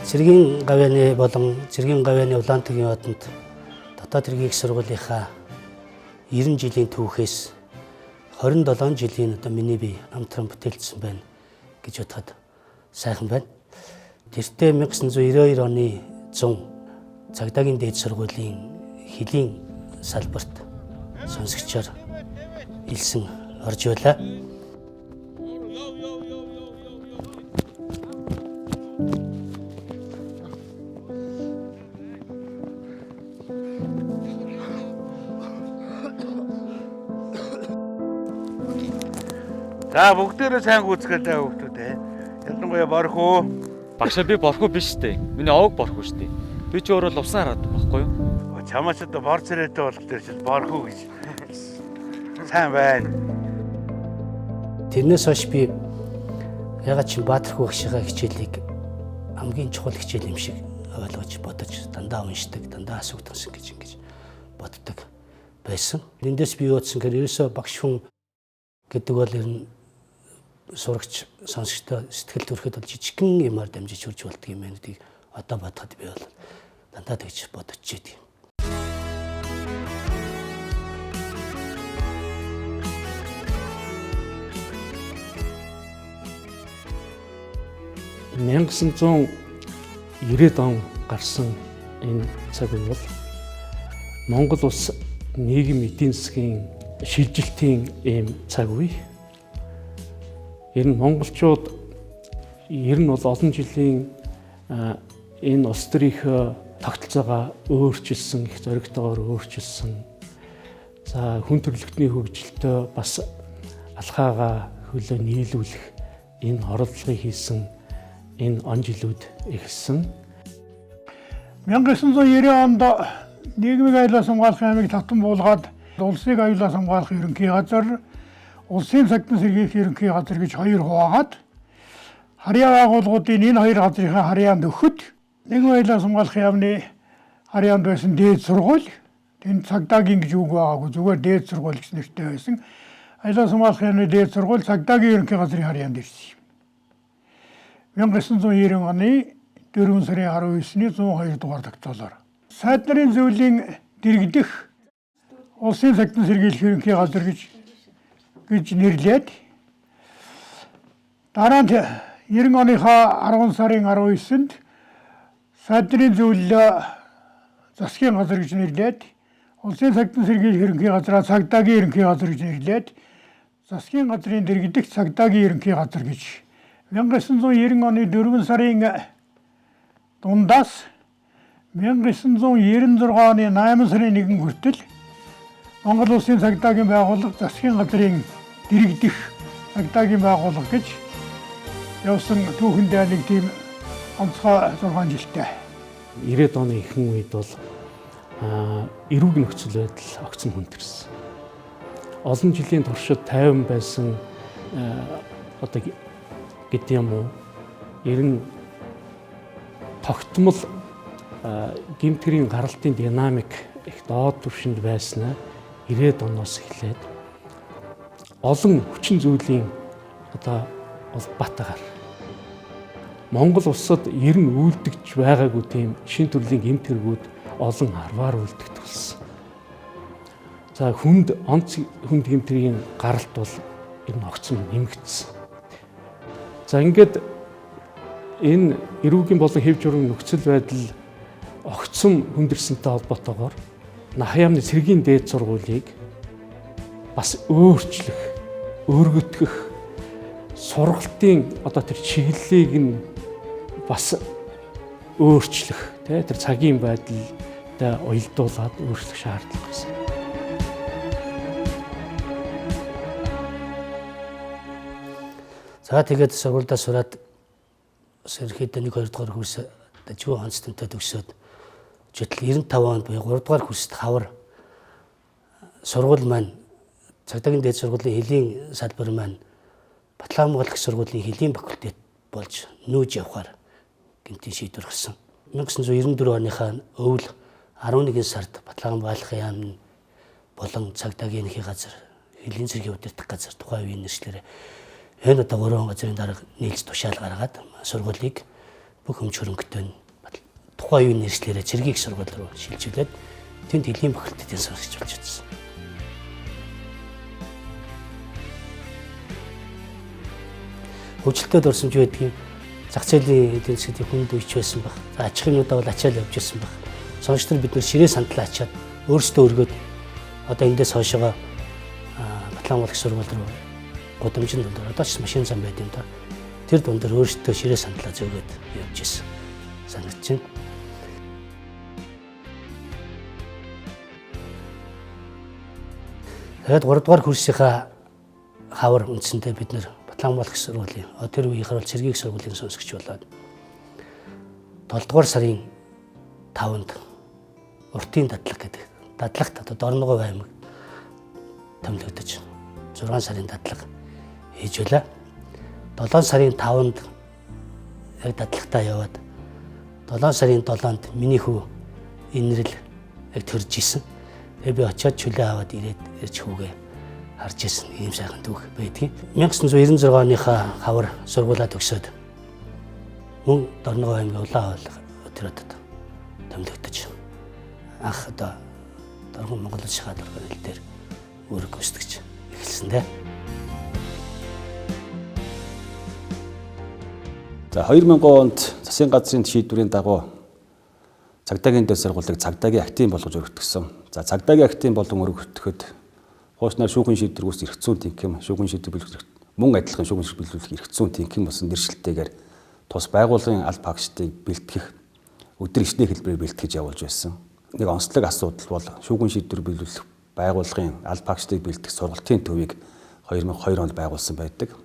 Цэргийн гавьяаны болон Цэргийн гавьяаны Улаантөгийн одонд дотоод хэргийн их сургуулийнхаа 90 жилийн түүхээс 27 жилийн миний бие амтран бүтээлсэн байна гэж бодоход сайхан байна. Тэртээ 1992 оны 100 цагдаагийн дээд сургуулийн хөлийн салбарт сонсогчоор илсэн орж байлаа. За бүгдээрээ сайн гүйцгэлээ хүүхдүүд ээ. Ялангуяа борхоо. Багшаа би борхоо биш үү? Миний овог борхоо шүү дээ. Би ч өөрөө л усан хараад байхгүй юу? Чамаас одоо бор царайтай болох дээр чинь борхоо гэж. Сайн байна. Тэрнээс хойш би ягаад ч Баатархүү багшийнхаа хичээлийг хамгийн чухал хичээл юм шиг ойлгож бодож дандаа уншдаг, дандаа асуугдсан гэж боддог байсан. Эндээс би юудсан гэхээр ерөөсөө багш хүн гэдэг бол ер нь сурагч сонсогчтой сэтгэл төрөхөд бол жижигхэн юмар дамжиж хурж болдго юм байна гэдгийг одоо бодоход би бол дандаа тэгж бодож идэг юм. (1990) он гарсан энэ цаг үе бол Монгол улс нийгэм эдийн засгийн шилжилтийн ийм цаг үе. Ер нь монголчууд ер нь бол олон жилийн энэ улс төрийнхөө тогтолцоогоо өөрчилсөн, их зоригтойгоор өөрчилсөн. За хүн төрөлхтний хөгжилтөө бас алхаагаа хөлөө нийлүүлэх энэ оролдлогыг хийсэн энэ он жилүүд эхэлсэн. 1990 онд нийгмийн аюулаас хамгаалахын аймыг татан буулгаад улсыг аюулаас хамгаалах ерөнхий газар, улсын цагтан сэргийлэх ерөнхий газар гэж хоёр хуваагаад харьяа байгууллагуудын энэ хоёр газрынхаа харьяанд өгөхөд нийгмийн аюулаас хамгаалахын яамны харьяанд байсан дээд сургууль, тэнд цагдаагийн гэж үг байгаагүй, зүгээр дээд сургууль гэж нэртэй байсан. Аюулаас хамгаалахын яамны дээд сургууль цагдаагийн ерөнхий газрын харьяанд ирсэн юм. 1990 оны 4 сарын 19-ний 102 дугаар тогтоолоор сайд нарын зөвлөлийн дэргэдэх улсын цагтан сэргийлэх ерөнхий газар гэж нэрлээд дараа нь 90 оныхаа 10 сарын 19-нд сайд нарын зөвлөлөө засгийн газар гэж нэрлээд улсын цагтан сэргийлэх ерөнхий газраа цагдаагийн ерөнхий газар гэж нэрлээд засгийн газрын дэргэдэх цагдаагийн ерөнхий газар гэж 1990 оны 4 сарын дундаас 1996 оны 8 сарын 1 хүртэл Монгол Улсын цагдаагийн байгууллага засгийн газрын дэргэдэх цагдаагийн байгууллага гэж явсан түүхэндээ нэг тийм онцгой 6 жилтэй. 90-ад оны ихэнх үед бол эрүүг нөхцөл байдал огцом хүндрсэн. Олон жилийн туршид тайван байсан одоо гэдэг юм уу? Ер нь тогтмол гэмтгэрийн гаралтын динамик их доод түвшинд байснаа 90-ад оноос эхлээд олон хүчин зүйлийн одоо батгаар Монгол улсад ер нь үйлдэгч байгаагүй тийм шин төрлийн гэмтгэрүүд олон арваар үйлдэгт болсон. За хүнд гэмтгэрийн гаралт бол ер нь огцом нэмэгдсэн. За ингээд энэ эрүүгийн болон хэв журмын нөхцөл байдал огцом хүндэрсэнтэй холбоотойгоор Нахаямны цэргийн дээд сургуулийг бас өөрчлөх, өргөтгөх, сургалтын одоо тэр чиглэлийг нь бас өөрчлөх, тэр цагийн байдалтай уялдуулаад өөрчлөх шаардлага байсан. За тэгээд сургуульдаа сураад ерөнхийдөө 1-2 дугаар курс дажгүй онцтонтой төгсөөд житэл 95 онд буюу 3 дугаар курст хавар сургууль маань цагдаагийн дээд сургуулийн хөлийн салбар маань Батлангамгаалах сургуулийн хөлийн факультет болж нүүж явхаар гэмтийн шийдвэр гарсан. 1994 оныхаа өвөл 11 сард Батлангамгаалахын яам болон цагдаагийн ерөнхий газар, хөлийн цэргийн удирдах газар тухайн үеийн нэршлэрээ энэ одоо 3 газрын дарга нийлж тушаал гаргаад сургуулийг бүх өмч хөрөнгөтэй нь тухайн үеийн нэршлэрээ цэргийн их сургууль руу шилжүүлээд тэнд эдийн факультетийн сурагч болж байсан. Хөгжилтөд орсомж байдгийн зах зээлийн эдийн засгийн хүнд үйч байсан баг. За аж ахуйнуудаа бол ачаал явж байсан баг. Сонсогч нар бид нэр ширээ сандлаа ачаад өөрсдөө өргөд одоо эндээс хойшоо Батлангуул их сургууль руу гудамжинд дундор одоо ч машин зам байд юм да. Тэр дундор өөрсдөө ширээ сандлаа зөөгөөд явж байсан. Санагдаж байна. Тэгээд 3 дугаар курсынхаа хавар үндсэндээ бид нэр Батлангуул их сургуулийн тэр үеийнхэр бол цэргийн их сургуулийн сонсогч болоод 7 дугаар сарын 5-нд уртын дадлага гэдэг дадлагт одоо Дорногов аймаг томилогдож 6 сарын дадлага хийж байлаа. 7 сарын 5-нд яг дадлагтаа яваад 7 сарын 7-нд миний хүү инрэл яг төрж исэн. Тэгээ би очиод чөлөө аваад ирж хүүгээ харж исэн. Ийм сайхан дүүх байдгийг. 1996 оныхаа хавар сургуулаа төгсөөд мөн Дорногов аймгийн Улаан хоол өдрөдөд томилогдож анх одоо Дорногов Монгол Улсын хадгалах хэл дээр үүрэг гүйцэтгэж эхэлсэн дээ. За 2000 онд засгийн газрын шийдвэрийн дагуу цагдаагийн дэд сургуулийг цагдаагийн актив болгож өргөтгсөн. За цагдаагийн актив болон өргөтгөхөд хууснаар шүүхэн шийдвэр үүс эрх зүйн тэнхим, шүүхэн шийдвэр биелүүлэх мөн адилхан шүүхэн шийдвэр биелүүлэх эрх зүйн тэнхим болсон нэршилтэйгээр тус байгууллагын аль багштыг бэлтгэх өдөр ичний хэлбэрээр бэлтгэж явуулж байсан. Нэг онцлог асуудал бол шүүхэн шийдвэр биелүүлэх байгууллагын аль багштыг бэлтгэх сургалтын төвийг 2002 онд байгуулсан байдаг.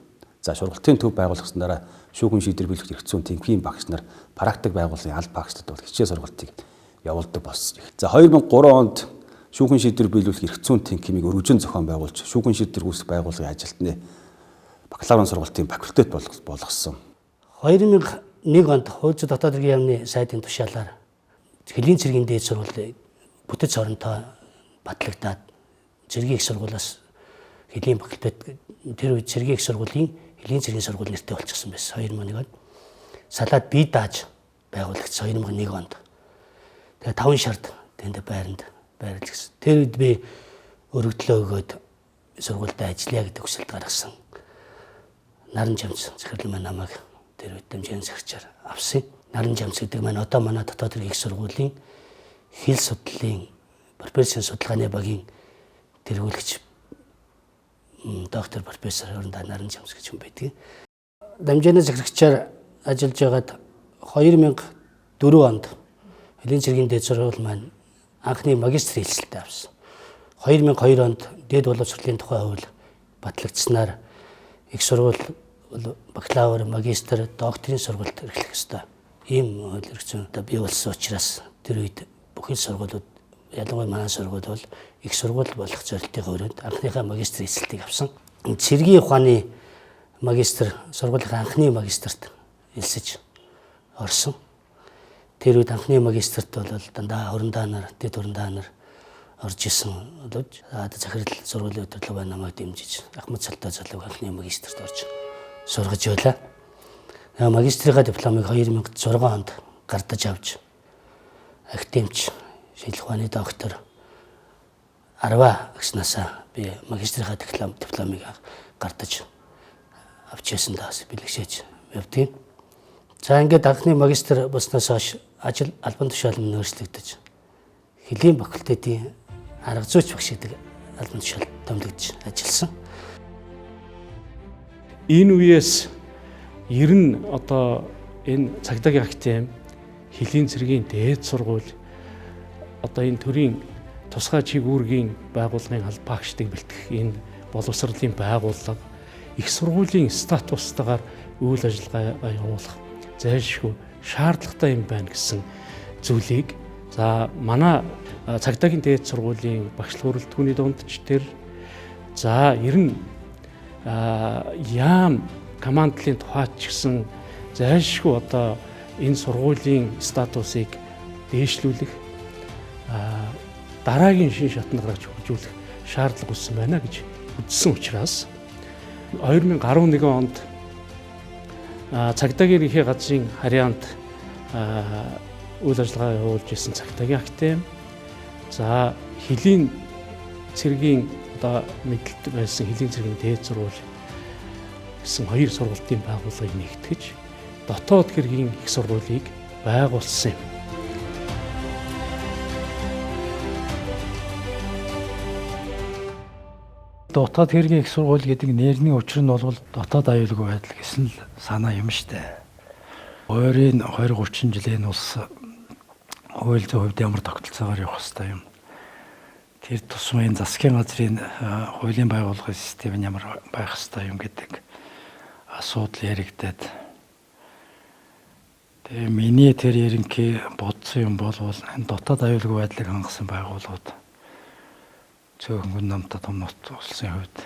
За сургалтын төв байгуулгаснараа шүүхэн шийдвэр биелүүлэх эрх зүйн тэнхимийн багш нар практик байгууллагын аль багштад бол хичээл сургалтыг явуулдаг болсон. За 2003 онд шүүхэн шийдвэр биелүүлэх эрх зүйн тэнхимийг өргөжин зохион байгуулж шүүхэн шийдвэр үүсгэх байгууллагын ажилтны бакалаврын сургалтын факультет болгосон. 2001 онд хуучин дотоод хэргийн яамны сайдын тушаалаар Хөлийн цэргийн дээд сургуулийн бүтэц оронтой батлагдаад цэргийн их сургуулиас Хөлийн факультет тэр үед цэргийн их сургуулийн Хөлийн цэргийн сургууль нэртэй болчихсон байсан 2001 онд. Салаад бие дааж байгуулагдсан 2001 онд. Тэгээ 5 шард тэнд байранд байрлагдсан. Тэр үед би өргөдлөө өгөөд сургуультай ажиллая гэдэг хүсэлт гаргасан. Наран Жамц захирал маань намайг тэр үед дамжин захирчаар авсан. Наран Жамц гэдэг маань одоо манай дотоод хэргийн их сургуулийн хэл судлалын профессийн судалгааны багийн тэргүүлэгч доктор профессор Өрөндөө Наран Жамц гэж хүн байдаг. Дамжин захирагчаар ажиллаж байгаад 2004 онд Хөлийн цэргийн дээд сургууль маань анхны магистр хэлсэлтэй авсан. 2002 онд дээд боловсролын тухай хууль батлагдсанаар их сургууль бакалавр, магистр, докторийн сургуульд эрхлэх ёстой. Ийм хууль эрх зүйнтэй бий болсон учраас тэр үед бүхэл сургуулиуд ялангуяа манай сургууль бол их сургууль болох зорилтын өрөөнд анхныхаа магистр хэлсэлтийг авсан. Цэргийн ухааны магистр сургуулийн анхны магистрт хэлсэж орсон. Тэр үед анхны магистрт бол дандаа Өрөндөө нар, дэд Өрөндөө нар орж исэн боловч захирал сургуулийн удирдлага байна намайг дэмжиж Ахмад Салтай залууг анхны магистрт орж сургаж байлаа. Магистрийн дипломыг 2006 онд гардаж авч академич шинжлэх ухааны доктор Арва гиснасаа би магистрийн дипломыг гардаж авч ясан даас бэлгшээж явдгийг. За ингээд анхны магистр болсноос хойш ажил албан тушааланд өөрчлөгдөж Хөлийн факультетийн арга зүйч багш гэдэг албан тушаалд томилогдож ажилласан. Энэ үеэс ер нь одоо энэ цагдаагийн актив, Хөлийн цэргийн дээд сургууль одоо энэ төрийн тусгай чиг үүргийн байгууллагын аль багштыг бэлтгэх энэ боловсролын байгууллага их сургуулийн статустайгаар үйл ажиллагаа явуулах зайлшгүй шаардлагатай юм байна гэсэн зүйлийг за манай цагдаагийн дээд сургуулийн багш хүрэлтгүүний дундч тэр за ер нь яам командлын тухайд ч гэсэн зайлшгүй одоо энэ сургуулийн статусыг дээшлүүлэх дараагийн шин шатнд гаргаж хөгжүүлэх шаардлага үүссэн байна гэж үзсэн учраас 2011 онд цагдаагийн ерхий газрын харьяанд үйл ажиллагаа явуулж исэн цагдаагийн академи, за хөлийн цэргийн одоо мэдлэлт байсан хөлийн цэргийн дээд сургууль гэсэн хоёр сургалтын байгууллагыг нэгтгэж дотоод хэргийн их сургуулийг байгуулсан юм. Дотоод хэргийн их сургууль гэдэг нэрний учир нь бол дотоод аюулгүй байдал гэсэн л санаа юм штэ. Ойрын 20-30 жилийн улс хууль зүйн хувьд ямар тогтолцоогоор явах хэвээр юм. Тэр тусмын засгийн газрын хуулийн байгууллагын систем нь ямар байх хэвээр юм гэдэг асуудал яригдаад. Тэгээ миний тэр ерөнхий бодсон юм бол энэ дотоод аюулгүй байдлыг хангасан байгууллагууд цөөхөн намтай том улсын хувьд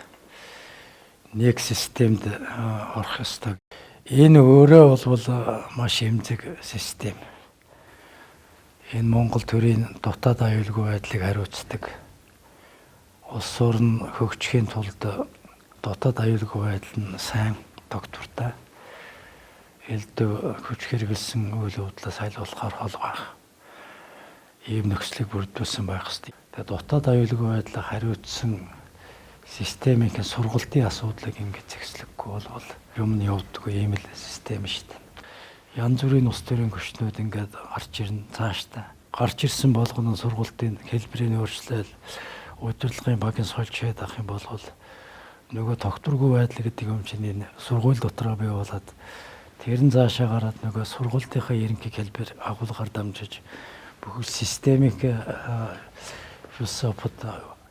нэг системд орох ёстой. Энэ өөрөө бол маш эмзэг систем. Энэ Монгол төрийн дотоод аюулгүй байдлыг хариуцдаг. Улс орн хөгжихийн тулд дотоод аюулгүй байдал нь сайн тогтвортой. Элдв хүч хэрэгэлсэн үйл явдлаас айлуулахаар хол байх. Ийм нөхцөлийг бүрдүүлсэн байх ёстой. Тэгээд дотоод аюулгүй байдлыг хариуцсан системийн сургалтын асуудлыг ингэж зэгслэхгүй бол юм нь явдаггүй ийм л систем шүү дээ. Янз бүрийн улс төрийн хүчнүүд ингээд гарч ирнэ цаашдаа. Гарч ирсэн болгоно сургалтын хэлбэрийн өөрчлөл, удирдлагын багийн сольчээд авах юм бол нөгөө тогтворгүй байдал гэдэг юм чинь сургууль дотроо бий болоод тэрэн цаашаа гараад нөгөө сургалтынхаа ерөнхий хэлбэр агуулгаар дамжиж бүхэл системийг философид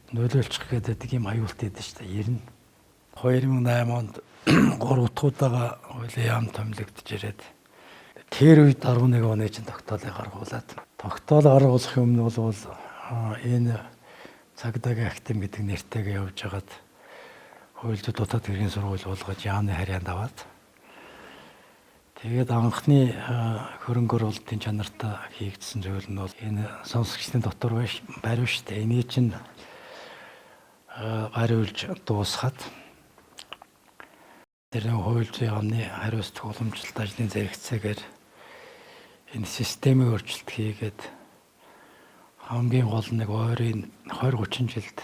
нөлөөлчих гэдэг юм аюулт байдаг шүү дээ. Ер нь 2008 онд 3 удаагаа хуулийн яам томилогдож ирээд тэр үед 11 оны чинь тогтоолыг гаргуулад тогтоол гаргуулах юм нь бол энэ цагдаагийн академи гэдэг нэртэйгээ явж хагаад хууль зүйн дотоод хэргийн сургууль болгож яамны харьяанд аваад тэгээд анхны хөрөнгө оруулалтын чанартай хийгдсэн зүйл нь бол энэ сонсогчдын дотор барив шүү дээ. Энийг чинь бариулж дуусгаад тэр хууль зүйн яамны хариуцлага уламжлалт ажлын зэрэгцээгээр энэ системийн өөрчлөлт хийгээд хамгийн гол нэг ойрын 20-30 жилд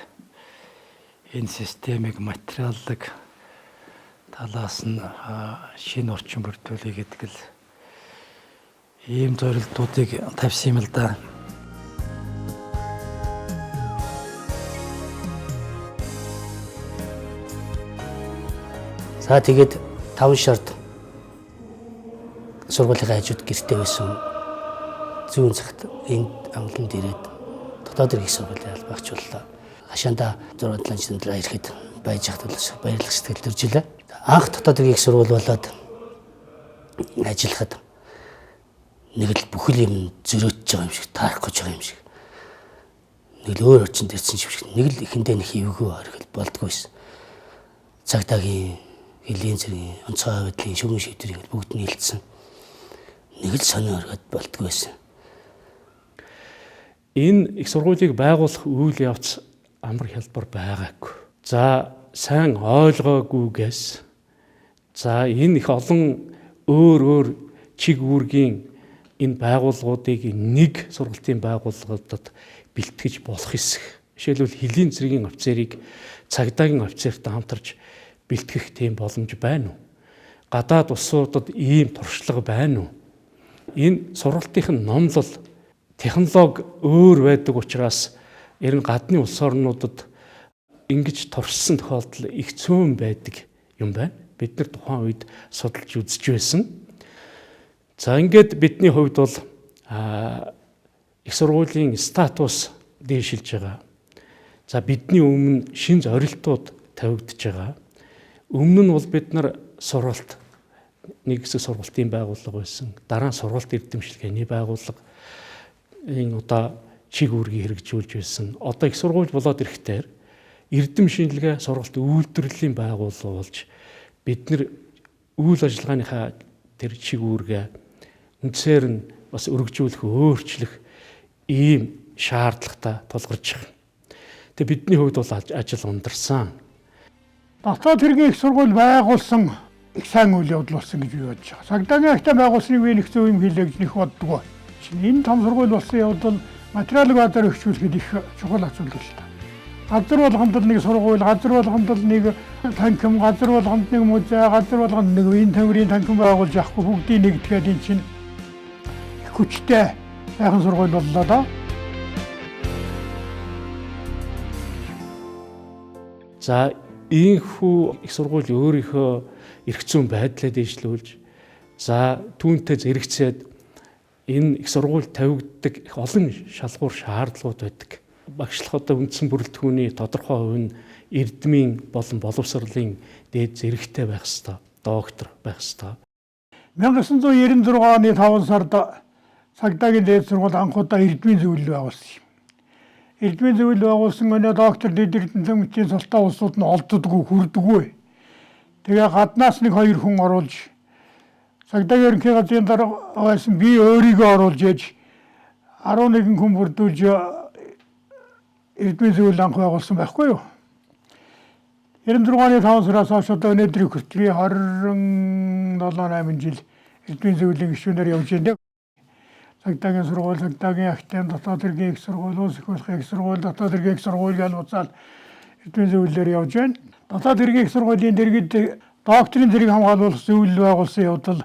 энэ системийг материаллык талаас нь шинэ орчин бүрдүүлэх гэдэг л ийм зорилтуудыг тавьсан юм л да. За тэгээд 5 шард сургуулийн хажууд гэртээ байсан зүүн цагт энд амланд ирээд дотоод хэргийн сургуулийн албаагч боллоо. Хашаанда 6-7 жилийн дараа ирэхэд байж хат баярлах сэтгэл төржилээ. Анх дотоод хэргийн сургууль болоод ажиллахад нэг л бүхэл юм зөрөөж байгаа юм шиг, таарах гэж байгаа юм шиг. Нэг л өөр орчинд ирсэн юм шиг. Нэг л эхэндээ нэг эвгүй орхил болдгоо байсан. Цагдаагийн хөлийн цэргийн онцгой байдлын шүүгэн шийдвэрийг бүгд нийлдсэн. Нэг л сонио орхиод болдгоо байсан. Энэ их сургуулийг байгуулах үйл явц амар хялбар байгаагүй. За сайн ойлгоогүйгээс за энэ их олон өөр чиг үүргийн энэ байгууллагуудыг нэг сургалтын байгууллагуудад бэлтгэж болох хэсэг. Жишээлбэл хөлийн цэргийн офицерыг цагдаагийн офицертай хамтарч бэлтгэх тийм боломж байна уу? Гадаад улсуудад ийм туршлага байна уу? Энэ сургалтын номлол технологи өөр байдаг учраас ер нь гадны улс орнуудад ингэж туршсан тохиолдол их цөөн байдаг юм байна. Бид нар тухайн үед судалж үзэж байсан. За ингээд бидний хувьд бол их сургуулийн статус дээшилж байгаа. За бидний өмнө шин зорилтууд тавигдж байгаа. Өмнө нь бол бид нар сургалт нэг хэсэг сургалтын байгууллага байсан. Дараа нь сургалт эрдэмшилгээний байгууллага энэ одоо чиг үүргийг хэрэгжүүлж байсан. Одоо их сургууль болоод ирэхдээ эрдэм шинжилгээ сургалт үйлдвэрлэлийн байгууллага болж бид нар үйл ажиллагааныхаа тэр чиг үүргээ үндсээр нь бас өргөжүүлэх, өөрчлөх ийм шаардлагатай тулгарч байгаа. Тэгээ бидний хувьд бол ажил ундарсан. Дотоод хэргийн их сургууль байгуулсан их сайн үйл явдал болсон гэж би бодож байгаа. Цагдаагийн ахтай байгуулсныг би нэг зөв юм хийлээ гэж нэг боддгоо. Энэ том сургууль болсон явдал материалыг бадар өгчүүлэхэд их чухал асуудал л та. Газар болгонд л нэг сургууль, газар болгонд л нэг танхим, газар болгонд нэг музей, газар болгонд нэг үеийн тамирын танхим байгуулж явахгүй бүгдийг нэгтгэхэд эн чинь их хүчтэй сайхан сургууль боллоо да. За ийхүү их сургууль өөрийнхөө эрх зүйн байдлаа дэвшлүүлж, за түүнтэй зэрэгцээд энэ их сургууль тавигддаг их олон шалгуур шаардлагууд байдаг. Багшлахад үндсэн бүрэлдэхүүний тодорхой хувь нь эрдмийн болон боловсролын дээд зэрэгтэй байх ёстой, доктор байх ёстой. 1996 оны 5 сард цагдаагийн дээд сургууль анх удаа эрдмийн зөвлөл байгуулсан юм. Эрдмийн зөвлөл байгуулсан өнөө доктор дэд эрдэнэ мэтийн салтаа улсууд нь олддоггүй, хүрдэггүй. Тэгээ гаднаас нэг 2 хүн оруулж цагдаагийн ерөнхий газрын дарга байсан би өөрийгөө оруулж ээж 11 хүн бүрдүүлж эрдмийн зөвлөл анх байгуулсан байхгүй юу? 96 оны 5 сараас хойш одоо өнөөдрийн хүртэл 27-8 жил эрдмийн зөвлөлийн гишүүнээр явж байна. Цагдаагийн сургууль, цагдаагийн ахтын дотоод хэргийн их сургууль, улс их хурлын их сургууль, дотоод хэргийн их сургууль гэж буцаад эрдмийн зөвлөлөөр явж байна. Дотоод хэргийн их сургуулийн дэргэд докторийн зэрэг хамгаалуулах зөвлөл байгуулсан явдал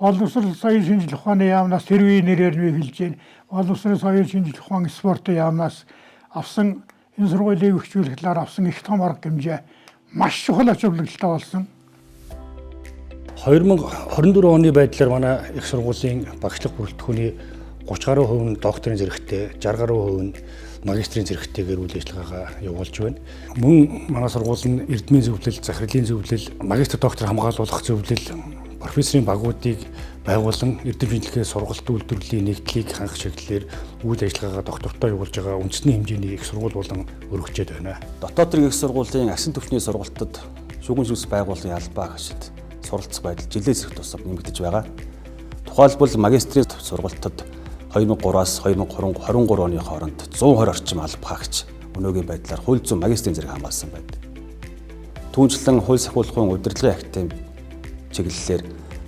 боловсрол соёл шинжлэх ухааны яамнаас тэр үеийн нэрээр нь хэлж байна. Боловсрол соёл шинжлэх ухаан спортын яамнаас авсан энэ сургуулийг өгчүүлэх талаар авсан их том арга хэмжээ маш чухал ач холбогдолтой болсон. 2024 оны байдлаар манай их сургуулийн багшлах бүрэлдэхүүний 30 гаруй хувь нь докторийн зэрэгтэй, 60 гаруй хувь нь магистрийн зэрэгтэйгээр үйл ажиллагаагаа явуулж байна. Мөн манай сургууль нь эрдмийн зөвлөл, захирлын зөвлөл, магистр доктор хамгаалуулах зөвлөл, профессорын багуудыг байгуулан эрдэм шинжилгээ сургалт үйлдвэрлэлийн нэгдлийг хангах чиглэлээр үйл ажиллагаагаа доктортой явуулж байгаа үндэсний хэмжээний их сургууль болон өргөжөөд байна. Дотоод хэрэг их сургуулийн агшин түвшний сургалтад шүүгэн шүүс байгууллагын албаа хашид суралцах байдал жилээс их тусам нэмэгдэж байгаа. Тухайлбал магистрийн сургалтад 2003-аас 2023 оны хооронд 120 орчим алба хаагч өнөөгийн байдлаар хууль зүйн магистрийн зэрэг хамгаалсан байдаг. Түүнчлэн хууль сахиулахын удирдлагын актын чиглэлээр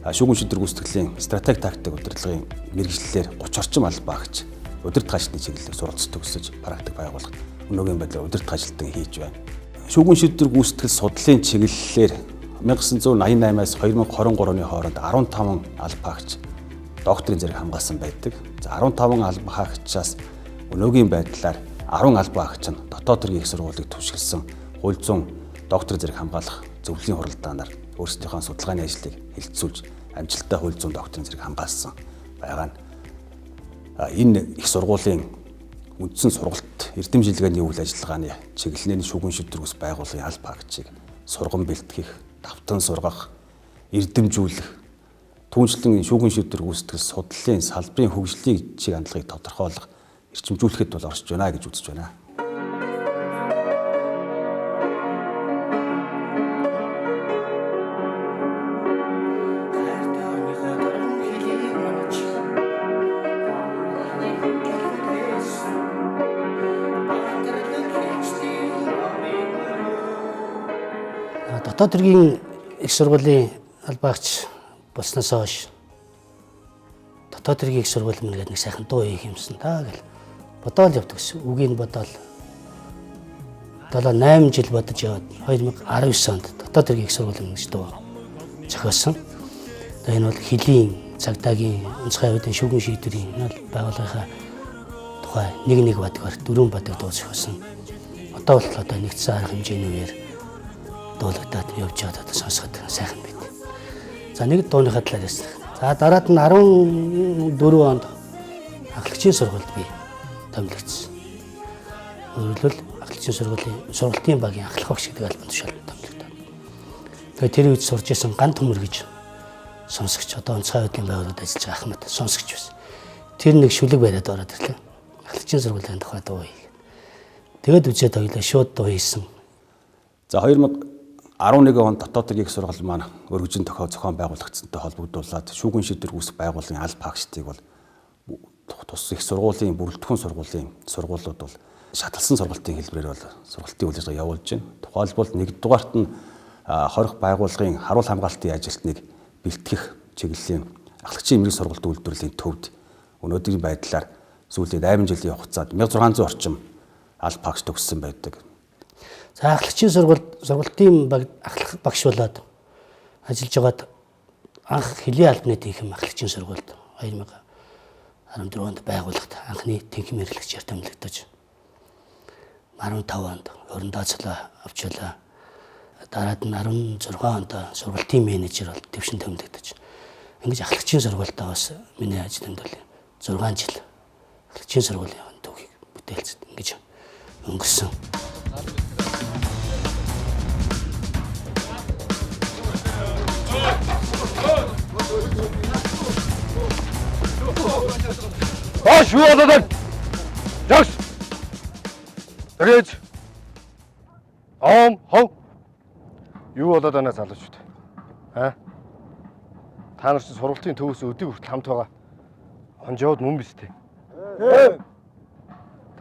шүүгэн шийдвэр гүйцэтгэлийн стратеги тактик удирдлагын мэргэжлэлээр 30 орчим алба хаагч удирдах ажилтны чиглэлээр суралцдаг өсөж практик байгуулах өнөөгийн байдлаар удирдах ажилтан хийж байна. Шүүгэн шийдвэр гүйцэтгэл судлалын чиглэлээр 1988-аас 2023 оны хооронд 15 алба хаагч докторийн зэрэг хамгаалсан байдаг. За 15 алба хаагчаас өнөөгийн байдлаар 10 алба хаагч нь дотоод хэргийн их сургуулийг түшгэлсэн хууль зүйн докторийн зэрэг хамгаалах зөвлөлийн хуралдаанаар өөрсдийнхөө судалгааны ажлыг хэлэлцүүлж амжилттай хууль зүйн докторийн зэрэг хамгаалсан байгаа нь энэ их сургуулийн үндсэн сургалт эрдэм жилгээний үйл ажиллагааны чиглэлийн шүүгэн шийдвэр ус байгууллагын алба хаагчийг сургам бэлтгэх, давтан сургах, эрдэмжүүлэх, түүнчлэн шүүгэн шийдвэр гүйцэтгэл судлалын салбарын хөгжлийн чиг хандлагыг тодорхойлох, эрчимжүүлэхэд бол орж байна гэж үзэж байна. Дотоод хэргийн их сургуулийн албаагч болсноос хойш дотоод хэргийн их сургууль мэн гэдэг нэг сайхан дуу хийх юмсан та гэл бодоол явдаг гэсэн. Үгийг бодоол 7-8 жил бодож яваад 2019 онд дотоод хэргийн их сургууль мэн гэж дуу зохиосон. Тэгээ энэ бол хөлийн цагдаагийн онцгой аюулын шүүгэн шийдвэрийн энэ байгууллагынхаа тухай нэг бадгаар 4 бадаг дуу зохиосон. Одоо бол одоо нэгдсэн арга хэмжээний үеэр дуулагдаад явж байгаа одоо сонсоход сайхан байт. За нэг дууныхаа талаар ярьсан. За дараад нь 14 онд ахлагчийн сургуульд би томилогдсон. Өөрөлдвөл ахлагчийн сургуулийн сургалтын багийн ахлах багш гэдэг албан тушаалд томилогдсон. Тэгээ тэр үед сурж исэн Ган Төмөр гэж сонсогч одоо онцгой аюулын байгууллагад ажиллаж байгаа Ахмад сонсогч байсан. Тэр нэг шүлэг бариад ороод ирлээ. Ахлагчийн сургуулийн тухай дуу хий. Тэгэд үзээд хоёлаа шууд дуу хийсэн. За 2011 онд дотоод хэргийн их сургууль маань өргөжин зохион байгуулагдсантай холбогдуулаад шүүгэн шийдвэр үүсгэх байгууллагын алба хаагчдыг бол тус их сургуулийн бүрэлдэхүүн сургуулийн сургуулиуд бол шаталсан сургалтын хэлбэрээр бол сургалтын үйл ажиллагаа явуулж байна. Тухайлбал 1-р нь хорих байгууллагын харуул хамгаалтын ажилтныг бэлтгэх чиглэлийн ахлагчийн мэрэг сургалт үйлдвэрлэлийн төвд өнөөдрийн байдлаар сүүлийн 8 жилийн хугацаанд 1600 орчим аль багш төгссөн байдаг. За ахлагчийн сургалтын ахлах багш болоод ажиллаж байгаад анх хэлийн албаны тэнхим ахлагчийн сургалт 2014 онд байгууллагад анхны тэнхим хэрэглэгчээр томилогдож 15 онд өрн дооцлоо авчлаа. Дараад нь 16 онд сургалтын менежер бол дэвшин томилогдож. Ингэж ахлагчийн сургалтаа бас миний ажил хөндөл 6 жил ахлагчийн сургуулийн төвийг бүтээлцэд ингэж өнгөрсөн. Юу болоод жагс. Тэрэж. Хов. Юу болоод байна залуучууд? Аа? Та нар чинь сургалтын төвөөс өдөө хүртэл хамт байгаа. Хонжоод мөн биз дээ.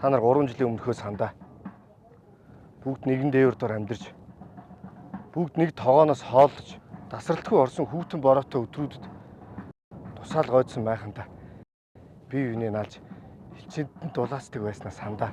Та нар 3 жилийн өмнөхөөс хандаа. Бүгд нэгэн дээвэр дор амьдарч. Бүгд нэг тогооноос хооллож, тасралтгүй орсон хүүтэн бороотой өдрүүдэд тусаал гойдсон майхантаа бие биенээ наалж элчэнд дулаацдаг байснаас хандаа.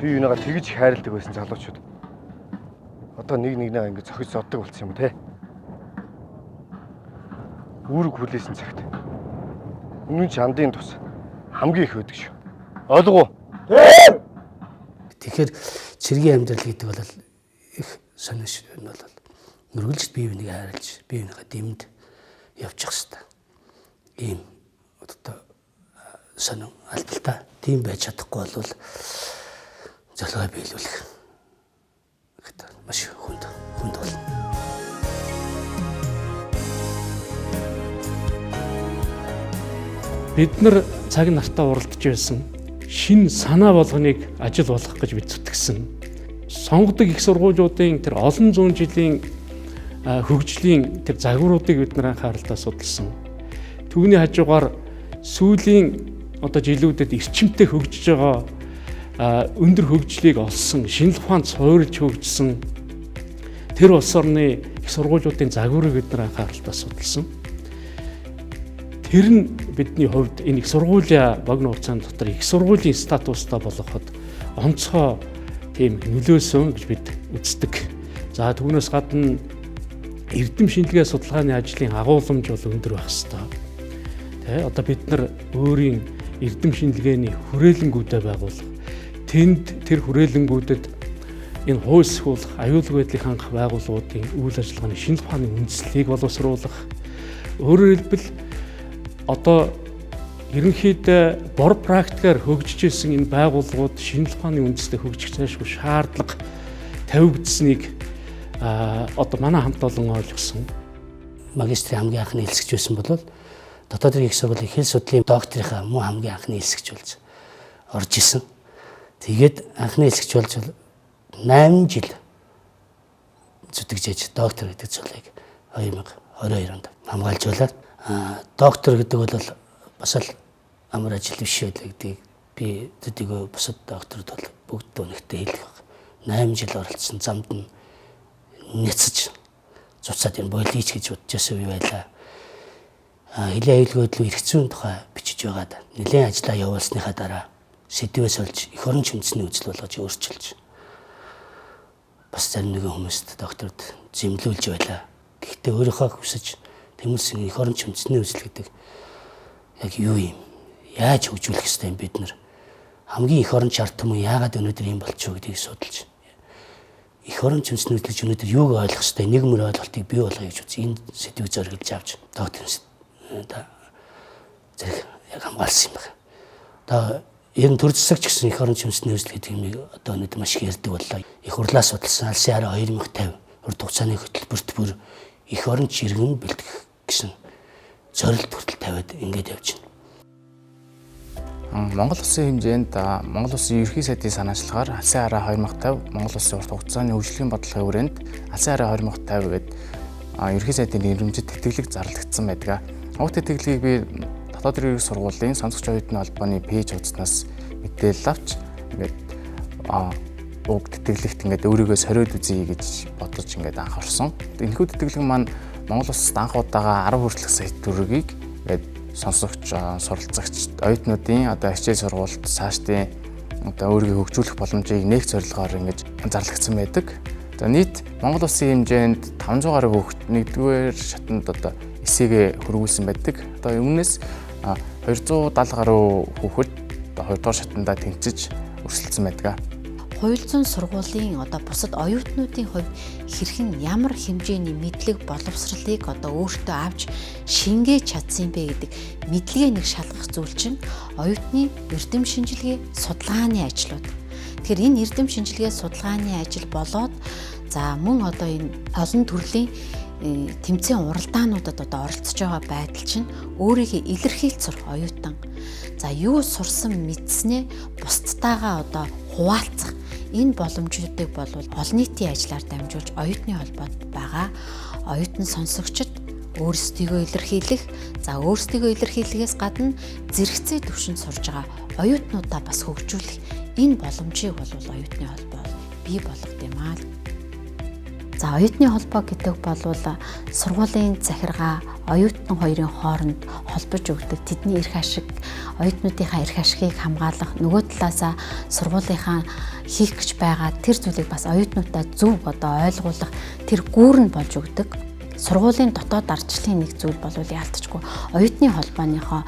Би юунаага тэгж хайрладаг байсан залуучууд. Одоо нэг нэгнээ ингэ цохиж зоддог болсон юм те. Үүрэг хүлээсэн цагт. Үнэн ч андын тус хамгийн их өдөг шүү. Ойлгов уу? Тэгэхээр цэргийн амьдрал гэдэг бол их сонирш нь бол мөргөлж бие биенийг хайрлаж, бие биенийхээ дэмд явчих хэвээр. Ийм одоо сонин албалтай тийм байж чадахгүй бол залгаа биелүүлэх гэдэг маш хүнд болно. Бид нар цаг нартаа уралдаж байсан шин санаа болгоныг ажил болгох гэж бид зүтгэсэн. Сонгодог их сургуулиудын тэр олон зуун жилийн хөгжлийн тэр загваруудыг бид нар анхааралтай судалсан. Түүний хажуугаар сүүлийн одоо жилүүдэд эрчимтэй хөгжиж байгаа өндөр хөгжлийг олсон, шинэ ухаанд суурилж хөгжсөн тэр улс орны их сургуулиудын загварыг бид нар анхааралтай судалсан. Тэр нь бидний хувьд энэ их сургуулийн богино хугацааны дотор их сургуулийн статустай болгоход онцгой тийм нөлөөсөн гэж бид үздэг. За түүнээс гадна эрдэм шинжилгээ судалгааны ажлын агуулмж бол өндөр байх ёстой. Тэ одоо бид нар өөрийн эрдэм шинжилгээний хүрээлэнгүүдээ байгуулах, тэнд тэр хүрээлэнгүүдэд энэ хууль сахиулах, аюулгүй байдлыг хангах байгууллагуудын үйл ажиллагааны шинэ ухааны үндслийг боловсруулах. Өөрөөр хэлбэл одоо ерөнхийдөө бор практикаар хөгжиж ирсэн энэ байгууллагууд шинэ ухааны үндслээ хөгжих зайлшгүй шаардлага тавигдсаныг одоо манай хамт олон ойлгосон. Магистрийн хамгийн анхны хэлсэгч байсан бол дотоодын их сургуулийн хэл судлалын докторийнхаа мөн хамгийн анхны хэлсэгч болж орж исэн. Тэгээд анхны хэлсэгч болж 8 жил зүтгэж доктор гэдэг цолыг 2022 онд хамгаалж байлаа. Доктор гэдэг бол бас л амар ажил биш байлаа гэдгийг би төдийгөө бусад докторд бол бүгд өнөхтэй хэлэх байна. 8 жил оролцсон замд нь няцаж цуцаад энэ болийч гэж бодчихсон би байлаа. Хилийн аюулгүйдлүү эрх зүйн тухай бичиж байгаад нэлээд ажиллаа явуулсныхаа дараа сэдвээс олж эх орон чимцний үзэл болгож өөрчилж бас зарим нэгэн хүмүүст докторд зэмлүүлж байлаа. Гэхдээ өөрийнхөө хүсэж тэмүүлсэн эх орон чимцний үзэл гэдэг яг юу юм? Яаж хөгжүүлэх ёстой юм бид нар? Хамгийн эх орон шарт юм яагаад өнөөдөр юм болчихоо гэдгийг судалж эх орон чимцний үзэл өнөөдөр юуг ойлгох ёстой нэг мөр ойлголтыг бий болгоё гэж үз. Энэ сэдвийг зориулж авч докторс зэрэг яг хамгаалсан юм байна. Одоо ер нь төр засагч гэсэн эх орон чимсний үзэл гэдэг юмыг одоо өнөөдөр маш их ярьдаг боллоо. Их хурлаас судалсан алсын хараа 2050 урт хугацааны хөтөлбөрт бүр эх орон чиргэн бэлтгэх гэсэн зорилт хүртэл тавиад ингэж явж байна. Монгол Улсын хэмжээнд Монгол Улсын ерөнхий сайдын санаачлагаар алсын хараа 2050 Монгол Улсын урт хугацааны хөгжлийн бодлогын хүрээнд алсын хараа 2050 гэдэг ерөнхий сайдын нэрмжид тэтгэлэг зарлагдсан байдаг. Уг тэтгэлгийг би Дотоод иргэний сургуулийн сонсогч оюутны холбооны пэйж хуудаснаас мэдээлэл авч ингээд уг тэтгэлэгт ингээд өөрийгөө сориод үзье гэж бодож ингээд анх орсон. Энэхүү тэтгэлэг маань Монгол Улсад анх удаага 10 хүртэлх сая төгрөгийг ингээд сонсогч суралцагч оюутнуудын одоо хичээл сургуульд цаашдын одоо өөрийгөө хөгжүүлэх боломжийг нээх зорилгоор ингэж зарлагдсан байдаг. За нийт Монгол Улсын хэмжээнд 500 гаруй хүүхэд нэгдүгээр шатанд одоо эсээгээ хөрвүүлсэн байдаг. Одоо өмнөөс 270 гаруй хүүхэд одоо 2 дугаар шатандаа тэнцэж өрсөлдсөн байдаг. Хууль зүйн сургуулийн одоо бусад оюутнуудын хувьд хэрхэн ямар хэмжээний мэдлэг боловсролыг одоо өөртөө авч шингээж чадсан бэ гэдэг мэдлэгээ нэг шалгах зүйл чинь оюутны эрдэм шинжилгээ судалгааны ажлууд. Тэгэхээр энэ эрдэм шинжилгээ судалгааны ажил болоод за мөн одоо энэ олон төрлийн тэмцээн уралдаануудад одоо оролцож байгаа байдал чинь өөрийгөө илэрхийлцэр оюутан. За юу сурсан мэдснээ бусдтайгаа одоо хуваалцах энэ боломжуудыг бол олон нийтийн ажлаар дамжуулж оюутны холбоод байгаа оюутан сонсогчид өөрсдийгөө илэрхийлэх, за өөрсдийгөө илэрхийлэхээс гадна зэрэгцээ төвшөнд сурж байгаа оюутнуудаа бас хөгжүүлэх энэ боломжийг бол оюутны холбоо бий болгох юм аа. За оюутны холбоо гэдэг бол сургуулийн захиргаа оюутан хоёрын хооронд холбож өгдөг тэдний эрх ашиг, оюутнуудынхаа эрх ашигыг хамгаалах, нөгөө талаасаа сургуулийнхаа хийх гэж байгаа тэр зүйлийг бас оюутнуудаа зөв одоо ойлгуулах тэр гүүр нь болж өгдөг. Сургуулийн дотоод ардчлалын нэг зүйл бол яалтчгүй оюутны холбооныхоо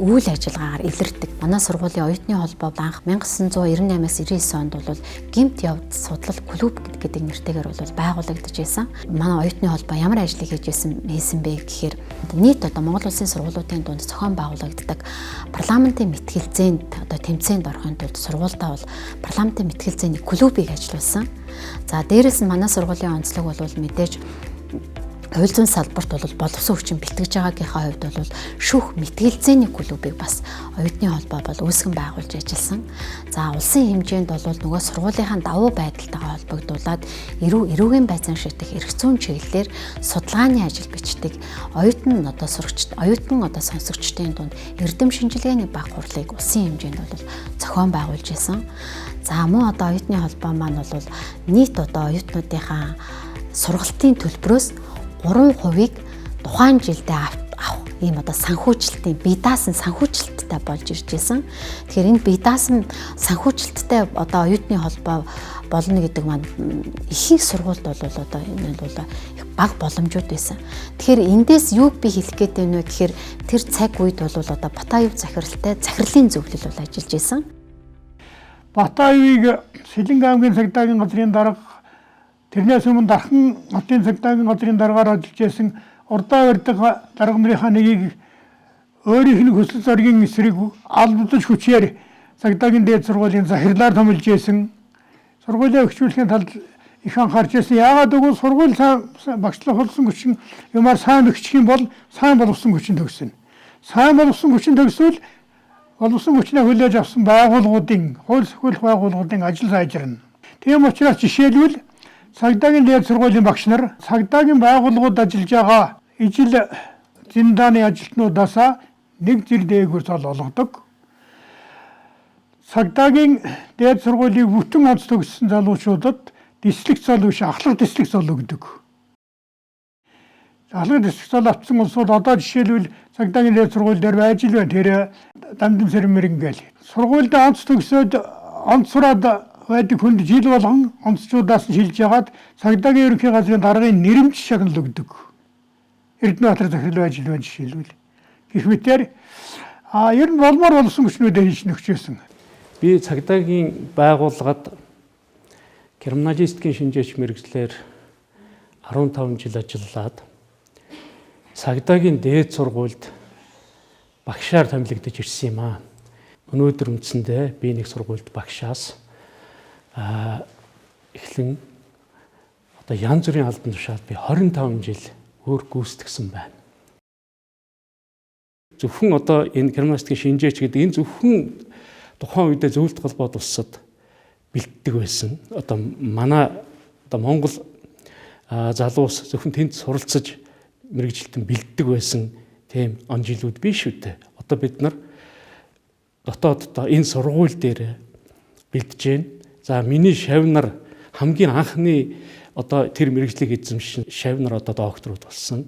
үйл ажиллагаагаар илэрдэг. Манай сургуулийн оюутны холбоо анх 1998-аас 99 онд бол гэмт явд судлал клуб гэдэг нэртэйгээр бол байгуулагдаж байсан. Манай оюутны холбоо ямар ажлыг хийсэн бэ гэхээр нийт одоо Монгол Улсын сургуулиудын дунд зохион байгуулагддаг парламентын мэтгэлзээнд одоо тэмцээнд орохын тулд сургуультай бол парламентын мэтгэлзээний клубыг ажиллуулсан. За дээрэс нь манай сургуулийн онцлог бол мэдээж хууль зүйн салбарт бол боловсон хүчин бэлтгэж байгаагийнхаа хувьд бол шүүх мэтгэлзээний клубыг бас оюутны холбоо бол үүсгэн байгуулж ажилласан. За улсын хэмжээнд бол нөгөө сургуулийнхаа давуу байдалтайгаа холбогдуулаад эрүүгийн байцаан шийдэх эрх зүйн чиглэлээр судалгааны ажил бичдэг оюутан одоо сонсогчдын дунд эрдэм шинжилгээний баг хурлыг улсын хэмжээнд бол зохион байгуулж байсан. За мөн одоо оюутны холбоо маань бол нийт одоо оюутнуудынхаа сургалтын төлбөрөөс 3%-ийг тухайн жилдээ авах ийм одоо санхүүжилтийн бие даасан санхүүжилттэй болж ирж байсан. Тэгэхээр энэ бие даасан санхүүжилттэй одоо оюутны холбоо болно гэдэг маань ихэнх сургуульд бол одоо энэ бол их бага боломжууд байсан. Тэгэхээр эндээс юуг би хэлэх гээд байна вэ гэхээр тэр цаг үед бол одоо Батаев захиралтай захирлын зөвлөл бол ажиллаж байсан. Батаевыг Сэлэнг аймгийн цагдаагийн газрын дарга тэрнээс өмнө Дархан хотын цагдаагийн газрын даргаар ажиллаж байсан урдаа барьдаг дарга нарынхаа нэгийг өөрийнх нь хүсэл зоригийн эсрэг албадж хүчээр цагдаагийн дээд сургуулийн захирлаар томилж байсан. Сургуулийг хөгжүүлэхийн тулд их анхаарч байсан. Яагаад гэвэл сургууль багшлах болсон хүчин юмар сайн өгчих юм бол сайн боловсон хүчин төгснө. Сайн боловсон хүчин төгсвөл боловсон хүчнээ хүлээж авсан байгууллагуудын хууль сөхөөлөх байгууллагуудын ажил сайжирна. Тийм учраас жишээлбэл цагдаагийн дээд сургуулийн багш нар цагдаагийн байгууллагууд ажиллаж байгаа ижил зиндааны ажилтнуудаасаа нэг зэр дээгүүр цол олгодог. Цагдаагийн дээд сургуулийг бүтэн онц төгссөн залуучуудад дислек зол биш ахлах дислек зол өгдөг. Ахлах дислек зол авсан улсууд одоо жишээлбэл цагдаагийн дээд сургууль дээр байж л байна. Тэр Дамдам Сэрмэрэн гээл. Сургуульд онц төгсөөд онц сураад байдаг хүнд жил болгон онцчуудаас нь шилж ягаад цагдаагийн ерөнхий газрын даргын нэрэмж шагнал өгдөг. Эрдэнэбаатар захирал байж л байна жишээлбэл. Гэх мэтээр ер нь болмоор болсон хүчнүүдээ хийж нөхчөөсөн. Би цагдаагийн байгууллагад криминалистикийн шинжээч мэргэжлэр 15 жил ажиллаад цагдаагийн дээд сургуульд багшаар томилогдож ирсэн юм аа. Өнөөдөр үндсэндээ би нэг сургуульд багшаас эхлэн одоо янз бүрийн албан тушаалд би 25 жил өөр гүйцэтгсэн байна. Зөвхөн одоо энэ криминалистикийн шинжээч гэдэг энэ зөвхөн тухайн үедээ зөвлөлт холбоод улсад бэлддэг байсан. Одоо манай одоо Монгол залуус зөвхөн тэнд суралцаж мэрэгжилтэн бэлддэг байсан тийм он жилүүд биш үү те. Одоо бид нар дотооддоо энэ сургууль дээр бэлдэж байна. За миний шавнар хамгийн анхны одоо тэр мэрэгжлийг эзэмшин шавнар одоо докторууд болсон.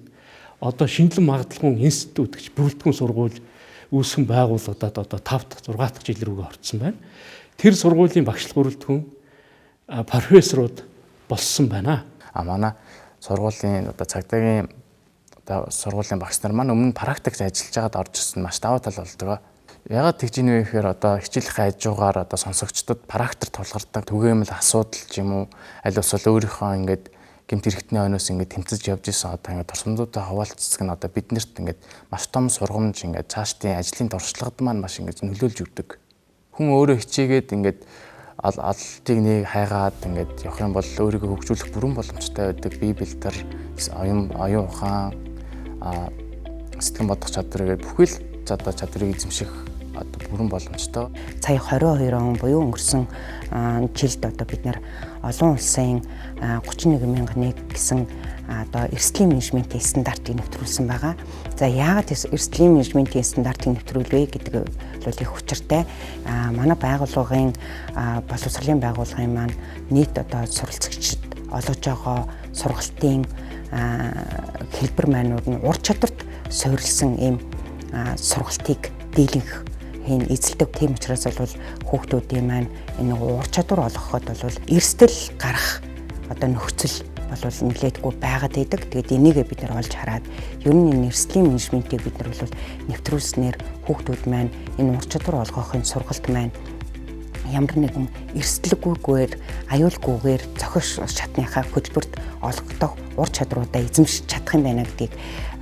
Одоо шинжилэн магадлалгүй институт гэж бүрэлдэхүүн сургууль үүсгэн байгуулагдаад одоо 5 дахь 6 дахь жил рүүгээ орсон байна. Тэр сургуулийн багшлах бүрэлдэхүүн профессорууд болсон байна. Манай сургуулийн одоо цагдаагийн одоо сургуулийн багш нар маань өмнө практикт ажиллаж байгаад орж ирсэн маш даваа тал болдог. Ягаад тэгж ийн вэ гэхээр одоо хичээлх хажуугаар одоо сонсогчдод практик тулгардаг түгээмэл асуудал ч юм уу аль бас өөрийнхөө ингээд гэмт хэрэгтний ойноос ингээд тэмцэж явж исэн одоо ингээд турсамдуудаа хаваалцдаг нь одоо биднэрт ингээд маш том сургамж ингээд цаашдын ажлын дуршлагад маань маш ингээд нөлөөлж өгдөг. Хүн өөрөө хичээгээд ингээд алалтыг нэг хайгаад ингээд явах юм бол өөрийгөө хөгжүүлэх бүрэн боломжтой байдаг. Бие бэлтэр, оюун ухаан, сэтгэн бодох чадвар гэдэг бүхэл одоо чадрыг эзэмших одоо бүрэн боломжтой. Сая 22 он буюу өнгөрсөн жилд одоо бид нэр олон улсын 31,000 гэсэн одоо эрсдлийн менежментийн стандартыг нэвтрүүлсэн байгаа. За яагаад эрсдлийн менежментийн стандартыг нэвтрүүлвэ гэдэг бол их учиртай. Манай байгууллагын боловсролын байгууллагын маань нийт одоо суралцагчид олгож байгаа сургалтын хэлбэр маанууд нь ур чадварт суурилсан ийм сургалтыг дийлэнх эзэлдэг. Тийм учраас бол хүүхдүүдийн маань энэ ур чадвар олгоход бол эрсдэл гарах одоо нөхцөл бол нэлээдгүй байгаад байдаг. Тэгээд энийгээ бид нар олж хараад ер нь энэ эрсдлийн менежментийг бид нар бол нэвтрүүлснээр хүүхдүүд маань энэ ур чадвар олгохын сургалт маань ямар нэгэн эрсдэлгүйгээр аюулгүйгээр зохих шатныхаа хөтөлбөрт олгох ур чадруудаа эзэмшиж чадах юм байна гэдгийг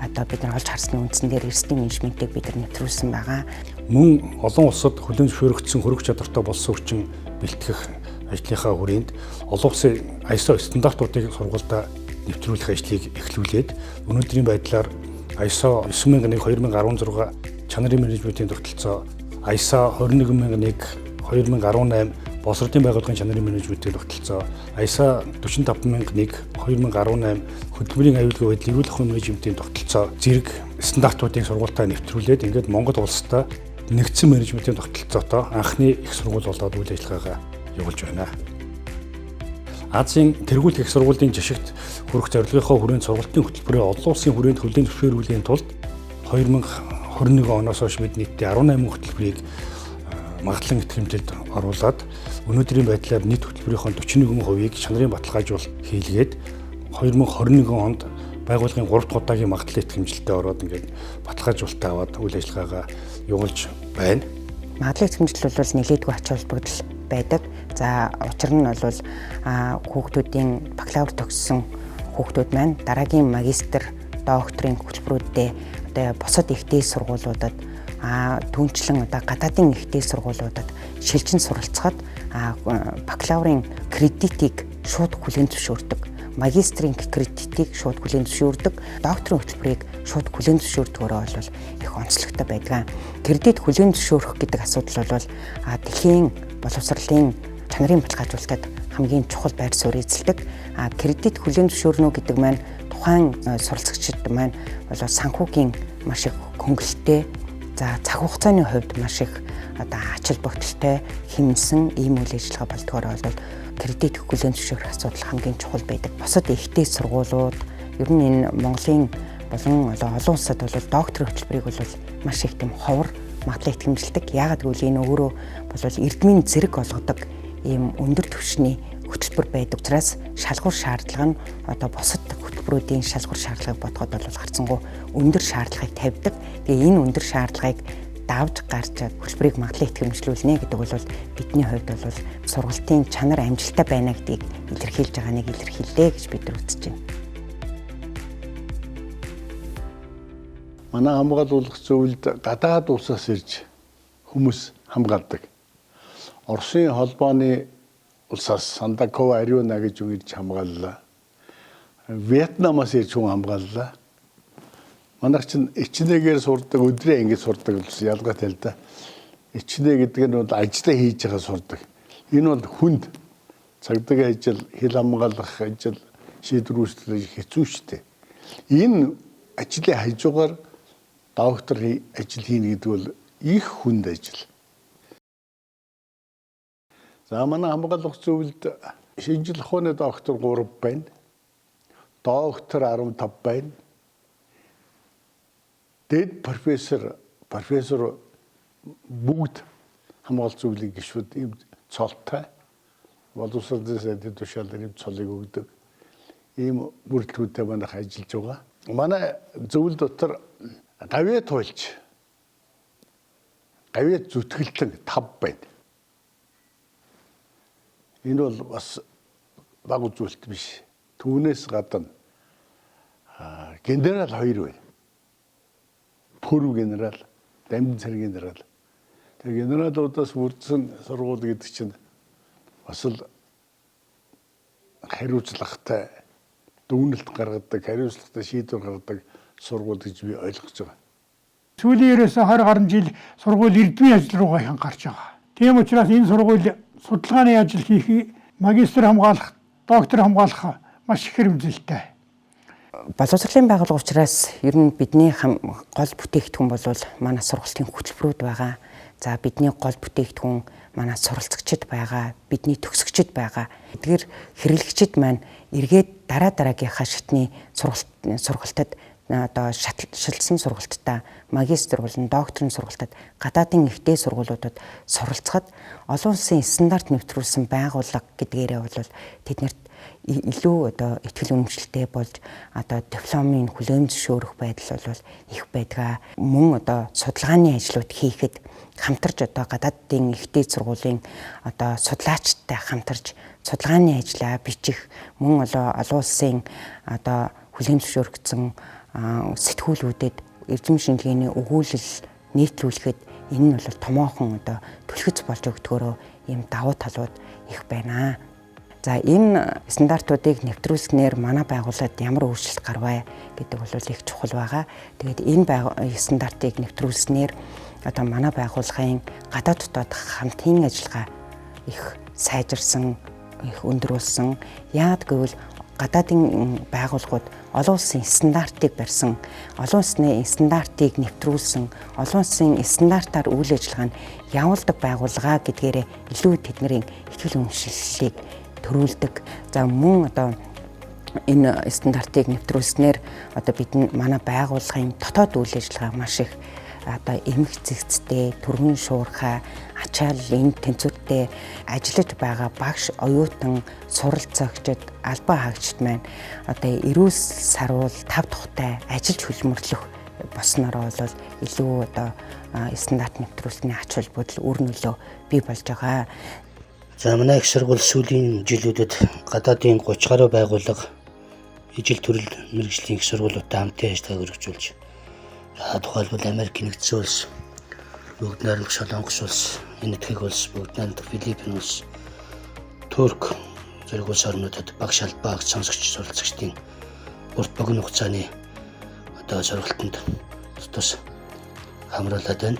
одоо бид нар олж харсны үндсэн дээр эрсдлийн менежментийг бид нар нэвтрүүлсэн байгаа. Мөн олон улсад хүлээн зөвшөөрөгдсөн хөрөг чадвартай болсон хүчин бэлтгэх ажлынхаа хүрээнд олон улсын ISO стандартуудыг сургуультай нэвтрүүлэх ажлыг эхлүүлээд өнөөдрийн байдлаар ISO 9001/2016 чанарын менежментийн тогтолцоо, ISO 21001/2018 боловсролын байгууллагын чанарын менежментийн тогтолцоо, ISO 45001/2018 хөдөлмөрийн аюулгүй байдлыг эрүүл ахуйн менежментийн тогтолцоо зэрэг стандартуудыг сургуультай нэвтрүүлээд ингээд Монгол улстай нэгдсэн менежментийн тогтолцоотой анхны их сургууль болоод үйл ажиллагаагаа явуулж байна. Азийн тэргууль их сургуулийн жишгт хүрэх зорилгынхоо хүрээнд сургалтын хөтөлбөрийн олон улсын хүрээнд хүлээн зөвшөөрүүлэхийн тулд 2021 оноос хойш бид нийтдээ 18 хөтөлбөрийг магадлан итгэмжлэлд оруулаад өнөөдрийн байдлаар нийт хөтөлбөрийнхөө 41%-ийг чанарын баталгаажуул хийлгээд 2021 онд байгууллагын 3 дахь удаагийн магадлалын итгэмжлэлтэд ороод ингээд баталгаажуулалтаа аваад үйл ажиллагаагаа явуулж байна. Магадлалын итгэмжлэл бол нэлээдгүй ач холбогдол байдаг. За учир нь бол хүүхдүүдийн бакалавр төгссөн хүүхдүүд маань дараагийн магистр, докторийн хөтөлбөрүүдэд одоо бусад ихтэй сургуулиудад түүнчлэн одоо гадаадын ихтэй сургуулиудад шилжин суралцахад бакалаврын кредитийг шууд хүлээн зөвшөөрдөг. Магистрийн кредитийг шууд хүлээн зөвшөөрдөг, докторийн хөтөлбөрийг шууд хүлээн зөвшөөрдгөөрөө бол их онцлогтой байдаг. Кредит хүлээн зөвшөөрөх гэдэг асуудал бол дэлхийн боловсролын чанарын баталгаажуулалтад хамгийн чухал байр суурь эзэлдэг. Кредит хүлээн зөвшөөрнө гэдэг маань тухайн суралцагчид маань бол санхүүгийн маш их хөнгөлөлттэй За цаг хугацааны хувьд маш их одоо ач холбогдолтой хэмнэсэн ийм үйл ажиллагаа болдгоор бол кредит өгөхөлийн зөвшөөрөх асуудал хамгийн чухал байдаг. Бусад ихтэй сургуулиуд ер нь энэ Монголын болон олон улсад бол докторийн хөтөлбөрийг бол маш их тийм ховор магадлал итгэмжилдэг. Яагаад гэвэл энэ өөрөө бол эрдмийн зэрэг олгодог ийм өндөр түвшний хөтөлбөр байдаг учраас шалгуур шаардлага нь одоо бусад хөтөлбөрүүдийн шалгуур шаардлагыг бодоход бол харцангуй өндөр шаардлагыг тавьдаг. Тэгээ энэ өндөр шаардлагыг давж гарч хөтөлбөрийг магадлал итгэмжлүүлнэ гэдэг бол бидний хувьд бол сургалтын чанар амжилттай байна гэдгийг илэрхийлж байгаа нэг илэрхийллээ гэж бид нар үзэж байна. Манай хамгаалуулах зөвлөлд гадаад улсаас ирж хүмүүс хамгаалдаг. Оросын холбооны улсаас Сандакова Ариуна гэж хүн ирж хамгааллаа. Вьетнамаас ирж хүн хамгааллаа. Манайх чинь ичнээгээр сурдаг, өдрийн ангид сурдаг улс ялгаатай л да. Ичнээ гэдэг нь бол ажиллаа хийж байгаа сурдаг. Энэ бол хүнд цагдаагийн ажил, хил хамгаалах ажил, шийдвэрүүлэх хэцүү шттэ. Энэ ажлын хажуугаар докторийн ажил хийнэ гэдэг бол их хүнд ажил. За манай хамгаалах зөвлөлд шинжил ухааны доктор 3 байна. Доктор 15 байна. Дэд профессор бүгд хамгаалах зөвлөлийн гишүүд ийм цолтой. Боловсролын сайдын тушаалаар ийм цолыг өгдөг. Ийм бүрэлдэхүүнтэй манайх ажиллаж байгаа. Манай зөвлөл дотор гавьяа туйлж, гавьяа зүтгэлтэн 5 байна. Энэ бол бас баг үзүүлэлт биш. Түүнээс гадна генерал 2 байна. Пүрв генерал, дамжин цар генерал. Тэгээ генералуудаас бүрдсэн сургууль гэдэг чинь бас л хариуцлагатай дүгнэлт гаргадаг, хариуцлагатай шийдвэр гаргадаг сургууль гэж би ойлгож байгаа. Сүүлийн 20 гаруй жил сургууль эрдмийн ажил руугаа хянгарч байгаа. Тийм учраас энэ сургууль судалгааны ажил хийх, магистр хамгаалах, доктор хамгаалах маш их хэрэгжилтэй. Боловсролын байгууллага учраас ер нь бидний гол бүтээгдэхүүн бол манай сургалтын хөтөлбөрүүд байгаа. За бидний гол бүтээгдэхүүн манай суралцагчид байгаа, бидний төгсөгчид байгаа. Эдгээр хэрэглэгчид маань эргээд дараагийнхаа шатны сургалтад одоо шилжсэн сургалтад магистр болон докторийн сургалтад гадаадын ихтэй сургуулиудад суралцахад олон улсын стандарт нэвтрүүлсэн байгууллага гэдгээрээ бол тэднэрт илүү одоо ихтгэл үнэмшилтэй болж одоо дипломын хүлээн зөвшөөрөх байдал бол их байдаг. Мөн одоо судалгааны ажлууд хийхэд хамтарч одоо гадаадын ихтэй сургуулийн одоо судлаачтай хамтарч судалгааны ажлаа бичих, мөн олон улсын одоо хүлээн зөвшөөрөгдсөн сэтгүүлүүдэд эрдэм шинжилгээний өгүүлэл нийтлүүлэхэд энэ нь бол томоохон одоо түлхэц болж өгдгөөрөө ийм давуу талууд их байна. За энэ стандартуудыг нэвтрүүлснээр манай байгууллагад ямар өөрчлөлт гарваа гэдэг бол их чухал байгаа. Тэгээд энэ стандартыг нэвтрүүлснээр одоо манай байгууллагын гадаад дотоод хамтын ажиллагаа их сайжирсан, их өндрүүлсэн. Яагад гэвэл гадаадын байгууллагууд олон улсын стандартыг барьсан, олон улсны стандартыг нэвтрүүлсэн, олон улсын стандартаар үйл ажиллагаа нь явуулдаг байгууллага гэдгээрээ илүү тэдний ихтгэл үнэмшлэлийг төрүүлдэг. За мөн одоо энэ стандартыг нэвтрүүлснээр одоо манай байгууллагын дотоод үйл ажиллагаа маш их одоо эмх зэгцтэй, түргэн шуурхай, ачаал энэ тэнцвэртэй ажиллаж байгаа багш, оюутан, суралцагчид, албан хаагчид маань одоо эрүүл саруул 5 тухтай ажиллаж хөдөлмөрлөх болсноор бол илүү одоо стандарт нэвтрүүлсний ач холбогдол үр нөлөө бий болж байгаа. За манай их сургууль сүүлийн жилүүдэд гадаадын 30 гаруй байгууллага ижил төрөл мэргэжлийн их сургуулиудтай хамтын ажиллагааг өргөжүүлж, тухайлбал Америк нэгдсэн улс, Бүгд найрамдах Солонгос улс, Энэтхэг улс, Бүгд найрамдах Филиппин улс, Турк зэрэг улс орнуудад багш албаа сонсогч суралцагчдын урт богино хугацааны одоо сургалтанд тус хамруулад байна.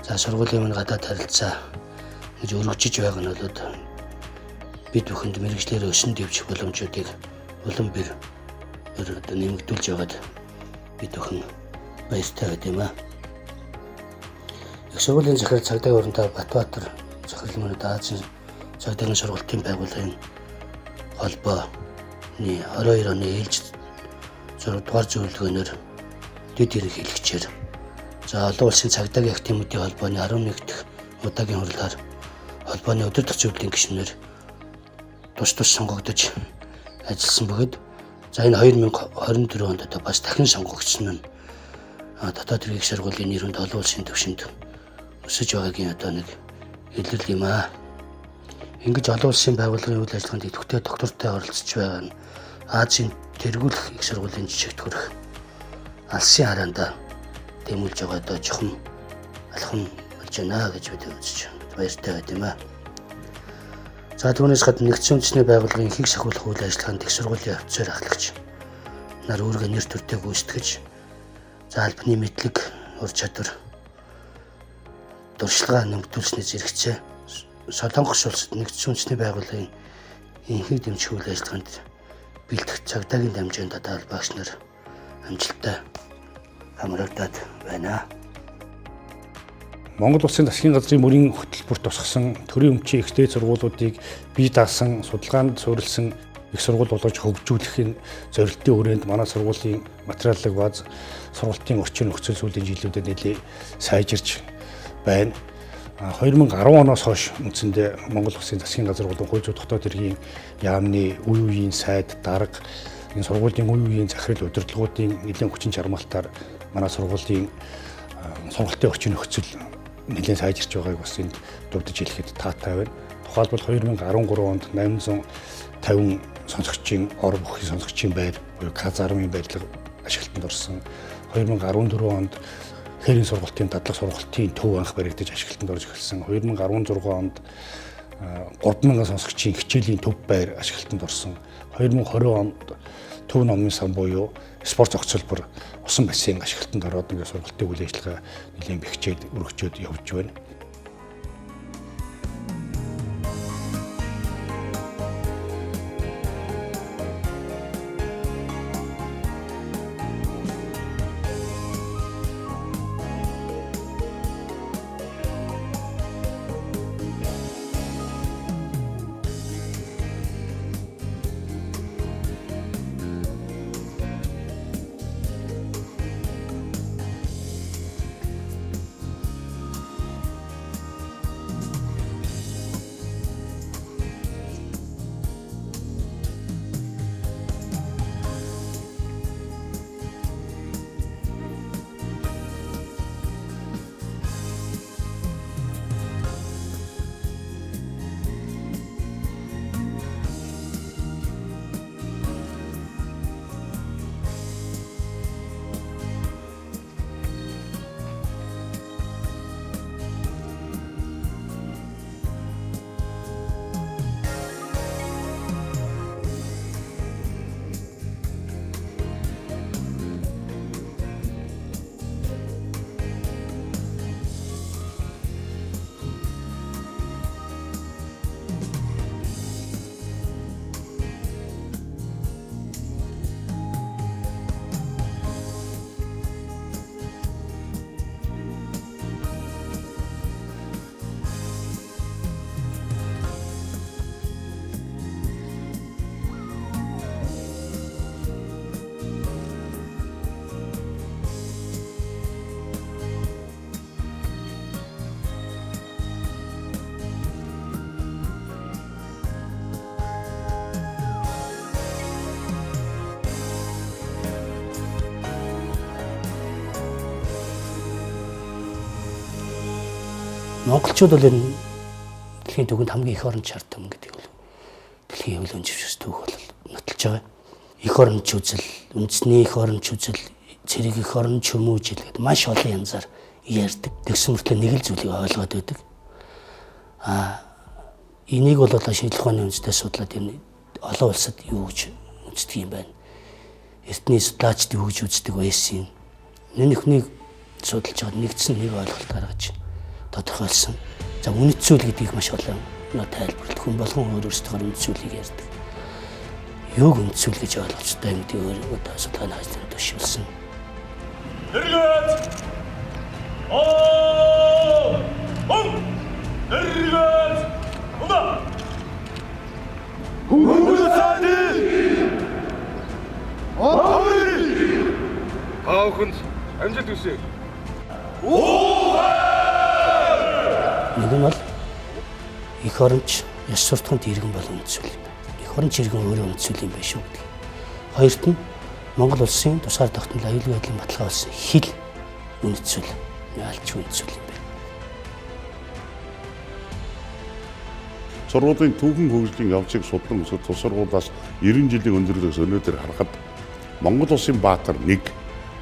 За сургуулийн мань гадаад харилцаа гэж өргөжиж байгаа нь бол бид бүхэнд мэргэжлэр өсөн дэвжих боломжуудыг улам бэр одоо нэмэгдүүлж байгаад бид бүхэн баяртай байд юм аа. Их сургуулийн захирал цагдаагийн урандаа Батбаатар захирал мөрөд Азийн цагдаагийн сургалтын байгууллагын холбооны 22 оны ээлж 6 дугаар зөвлөгөөнөөр дэд ерөнхийлөгчээр за олон улсын цагдаагийн активуудын холбооны 11 дахь удаагийн хурлаар холбооны өдөртөх зөвлөлийн гишүүнээр тус сонгогдож ажилласан бөгөөд за энэ 2024 онд одоо бас дахин сонгогдсон нь дотоод хэргийн сургуулийн нэрөнд олон улсын түвшинд өсөж байгаагийн одоо нэг илэрл юм аа. Ингэж олон улсын байгууллагын үйл ажиллагаанд идэвхтэй доктортой оролцож байгаа нь Азийн тэргүүлэх их сургуулийн жижигт хүрэх алсын хараанда тэмүүлж байгаа одоо чухам алхам болж байна гэж бид үзэж баяртай байд юм аа. За түүнээс гадна нэгдсэн үндэсний байгууллагын ихийг сахиулах үйл ажиллагаанд их сургуулийн офицер ахлагч нар өөргөө нэр төртэй гүйцэтгэж за албаны мэдлэг, ур чадвар, дуршилгаа нэмэгдүүлсний зэрэгцээ Солонгос улсад нэгдсэн үндэсний байгууллагын инхийг дэмжих үйл ажиллагаанд бэлтгэх цагдаагийн дамжаанд одоо багш нар амжилттай хамрагдаад байна. Монгол Улсын засгийн газрын мөрийн хөтөлбөрт тусгасан төрийн өмчийн ихтэй сургуулиудыг бие даасан, судалгаанд суурилсан их сургууль болгож хөгжүүлэхийн зорилтын хүрээнд манай сургуулийн материаллык бааз, сургалтын орчин нөхцөл сүүлийн жилүүдэд нэлээд сайжирч байна. 2010 оноос хойш үндсэндээ Монгол Улсын засгийн газар болон хууль зүйн дотоод хэргийн яамны үе үеийн сайд, дарга, энэ сургуулийн үе үеийн захирал удирдлагуудын нэлээд хүчин чармаалтаар манай сургуулийн сургалтын орчин нөхцөл нэлээд сайжирч байгааг бас энд дурдж хэлэхэд таатай байна. Тухайлбал 2013 онд 850 сонсогчийн ор бүхий сонсогчийн байр буюу К10-ын байрлал ашиглалтанд орсон. 2014 онд Хэрийн сургалтын дадлаг сургалтын төв анх баригдаж ашиглалтанд орж эхэлсэн. 2016 онд 3000 сонсогчийн хичээлийн төв байр ашиглалтанд орсон. 2020 онд төв номын сан буюу спорт зохицолбор усан бассейн ашиглалтанд ороод ингээд сургалтын үйл ажиллагаа нэлийн бэхжээд өргөжөөд явж байна. Монголчууд бол энэ дэлхийн түвшинд хамгийн их оронч шаардсан гэдэг бол дэлхийн хөвлөн жившс түүх бол нотолж байгаа. Их оронч үзэл, үндэсний их оронч үзэл, цэрэг их оронч хүмүүжил гэдэг маш олон янзаар ярьдаг. Тэгсэн мөртлөө нэг л зүйлийг ойлгоод байдаг. Энийг бол шинжлэх ухааны үндэстэй судлаад энэ олон улсад юу гэж үздэг юм байна. Эртний судлаачд юу гэж үздэг байсан. Нэнийхнийг судалж байгаа нэгдсэн нэг ойлголт гаргаж тодорхойлсон. За үнэт зүйл гэдгийг маш олон тайлбарлалт хүн болгон өөрсдөө үнэт зүйлийг ярьдаг. Юуг үнэт зүйл гэж ойлгож та юм гэдэг өөр одоо судалгааны хажууд төшөөлсөн. Хэрэгэт! Аахынд амжилт хүсье. Нэг нь бол эх оронч ёс суртахуйн иргэн болон үндсүүл юм байна. Эх оронч иргэн өөрөө үндсүүл юм байна шүү гэдэг. Хоёрт нь Монгол улсын тусгаар тогтмол аюулгүй байдлын баталгаа болсон хил үндсүүл, яалч үндсүүл юм байна. Сургуулийн түүхэн хөгжлийн явцыг судлан өсгөх тус сургуулиас 90 жилийн өндөрлөөс өнөөдөр харахад Монгол улсын баатар 1,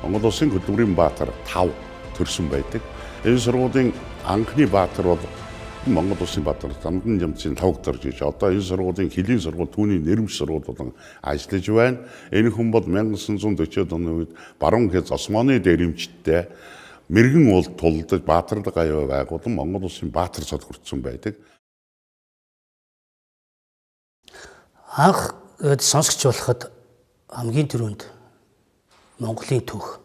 Монгол улсын хөдөлмөрийн баатар 5 төрсөн байдаг. Энэ сургуулийн анхны баатар бол Монгол улсын баатар Замдан Жамцын 5 төрж иж одоо энэ сургуулийн хөлийн сургууль түүний нэрмж сургууль болон ажиллаж байна. Энэ хүн бол 1940-од оны үед Баруун Хяз Османы дээрэмчтэй мэрэгэн уулд тулдаж баатарлаг аюу байгуулан Монгол улсын баатар цод хүртсэн байдаг. Анх сонсогч болоход хамгийн түрүүнд Монголын түүх.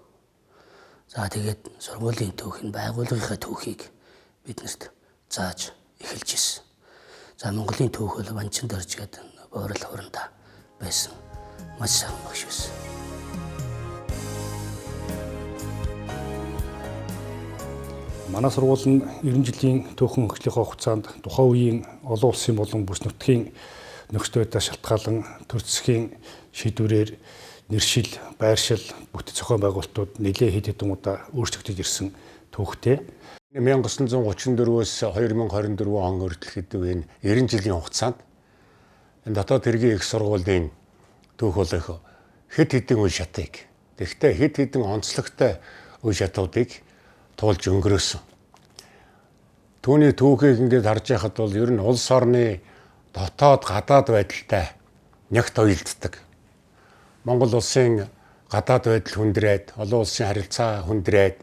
За тэгээд сургуулийн түүх нь байгууллагынхаа түүхийг биднэрт зааж эхэлж ирсэн. За Монголын түүх бол Ванчин дорж гэдэг боорол хуранда байсан. Маш сайн багш байсан. Манай сургууль нь 90 жилийн түүхэн хөгжлийн хугацаанд тухайн үеийн олон улсын болон бүс нутгийн нөхцөл байдлаас шалтгаалan төр засгийн шийдвэрээр нэршил, байршил, бүтэц зохион байгуулалтууд нэлээд хэд хэдэн удаа өөрчлөгдөж ирсэн түүхтэй. 1934-өөс 2024 он хүртэл гэдэг энэ 90 жилийн хугацаанд энэ дотоод хэргийн их сургуулийн түүх бол их хэд хэдэн үе шатыг. Тэгэхдээ хэд хэдэн онцлогтой үе шатуудыг туулж өнгөрөөсөн. Түүний түүхийг ингээд харж байхад бол ер нь улс орны дотоод гадаад байдалтай нягт уялддаг. Монгол улсын гадаад байдал хүндрээд, олон улсын харилцаа хүндрээд,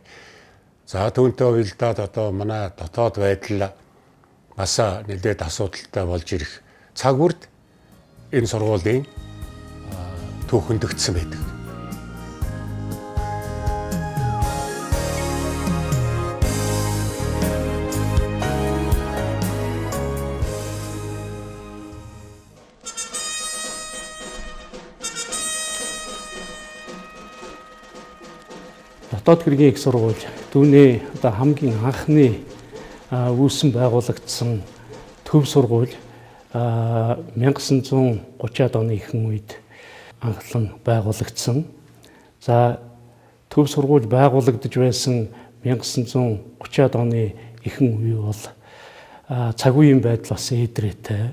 за түүнтэй уялдаад одоо манай дотоод байдал бас нэлээд асуудалтай болж ирэх цаг үрд энэ сургуулийн түүх хөндөгдсөн байдаг. Дотоод хэргийн их сургууль түүний одоо хамгийн анхны үүсэн байгуулагдсан төв сургууль 1930-ад оны ихэнх үед анхлан байгуулагдсан. За төв сургууль байгуулагдж байсан 1930-ад оны ихэнх үе бол цаг үеийн байдал бас эдрээтэй.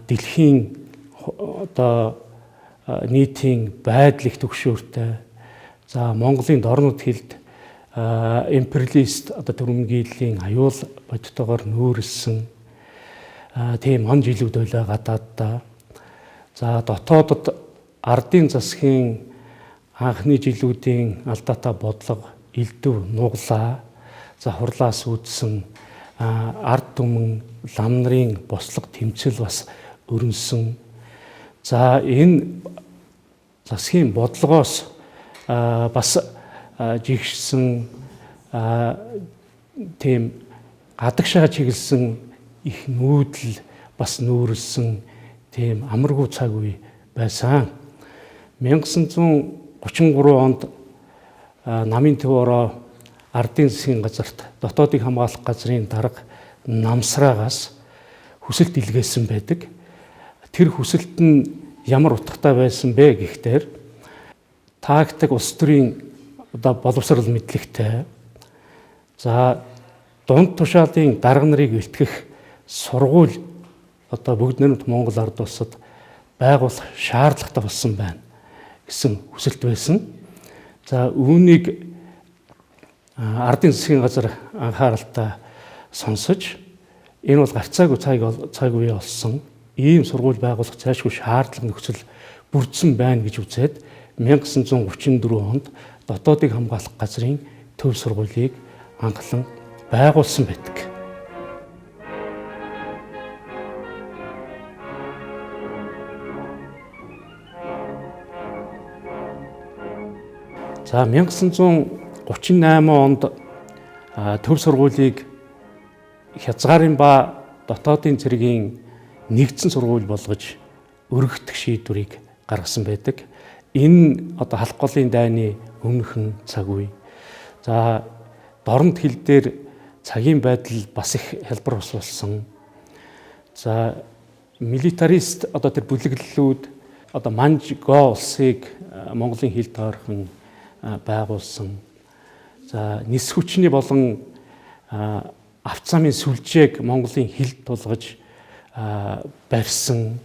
Дэлхийн одоо нийтийн байдал их түгшүүртэй. За Монголын дорнод хэлд империалист одоо төрөмгийлийн аюул бодтойгоор нүүрэлсэн тийм он жилүүд байлаа гадааддаа. За дотоодод ардын засгийн анхны жилүүдийн алдаатай бодлого элдв нуглаа. За хурлаас үүдсэн ард түмэн лам нарын бослого тэмцэл бас өрнсөн. За энэ засгийн бодлогоос бас жигшсэн тийм гадагшаа чиглэсэн их нүүдэл бас нүүрэлсэн тийм амаргүй цаг үе байсан. 1933 онд намын төв ороо ардын засгийн газарт дотоодыг хамгаалах газрын дарга намсраагаас хүсэлт илгээсэн байдаг. Тэр хүсэлт нь ямар утгатай байсан бэ гэхтэр тактик улс төрийн одоо боловсрал мэдлэгтэй. За дунд тушаалын дарга нарыг бэлтгэх сургууль одоо бүгд найрамд Монгол ард улсад байгуулах шаардлагатай болсон байна гэсэн хүсэлт байсан. За үүнийг ардын засгийн газар анхааралтай сонсож энэ бол гарцаагүй цаг үе болсон. Ийм сургууль байгуулах зайлшгүй шаардлага нөхцөл бүрдсэн байна гэж үзээд 1934 онд дотоодыг хамгаалах газрын төв сургуулийг анхлан байгуулсан байдаг. За 1938 онд төв сургуулийг хязгаарын ба дотоодын цэргийн нэгдсэн сургууль болгож өргөдөх шийдвэрийг гаргасан байдаг. Энэ одоо халах голын дайны өмнөхөн цаг үе. За дорнод хил дээр цагийн байдал бас их хэлбэр усулсан. За милитарист одоо тэр бүлэглэлүүд одоо Манжго улсыг Монголын хил тойрхон байгуулсан. За нис хүчний болон авт замын сүлжээг Монголын хилд тулгаж барьсан.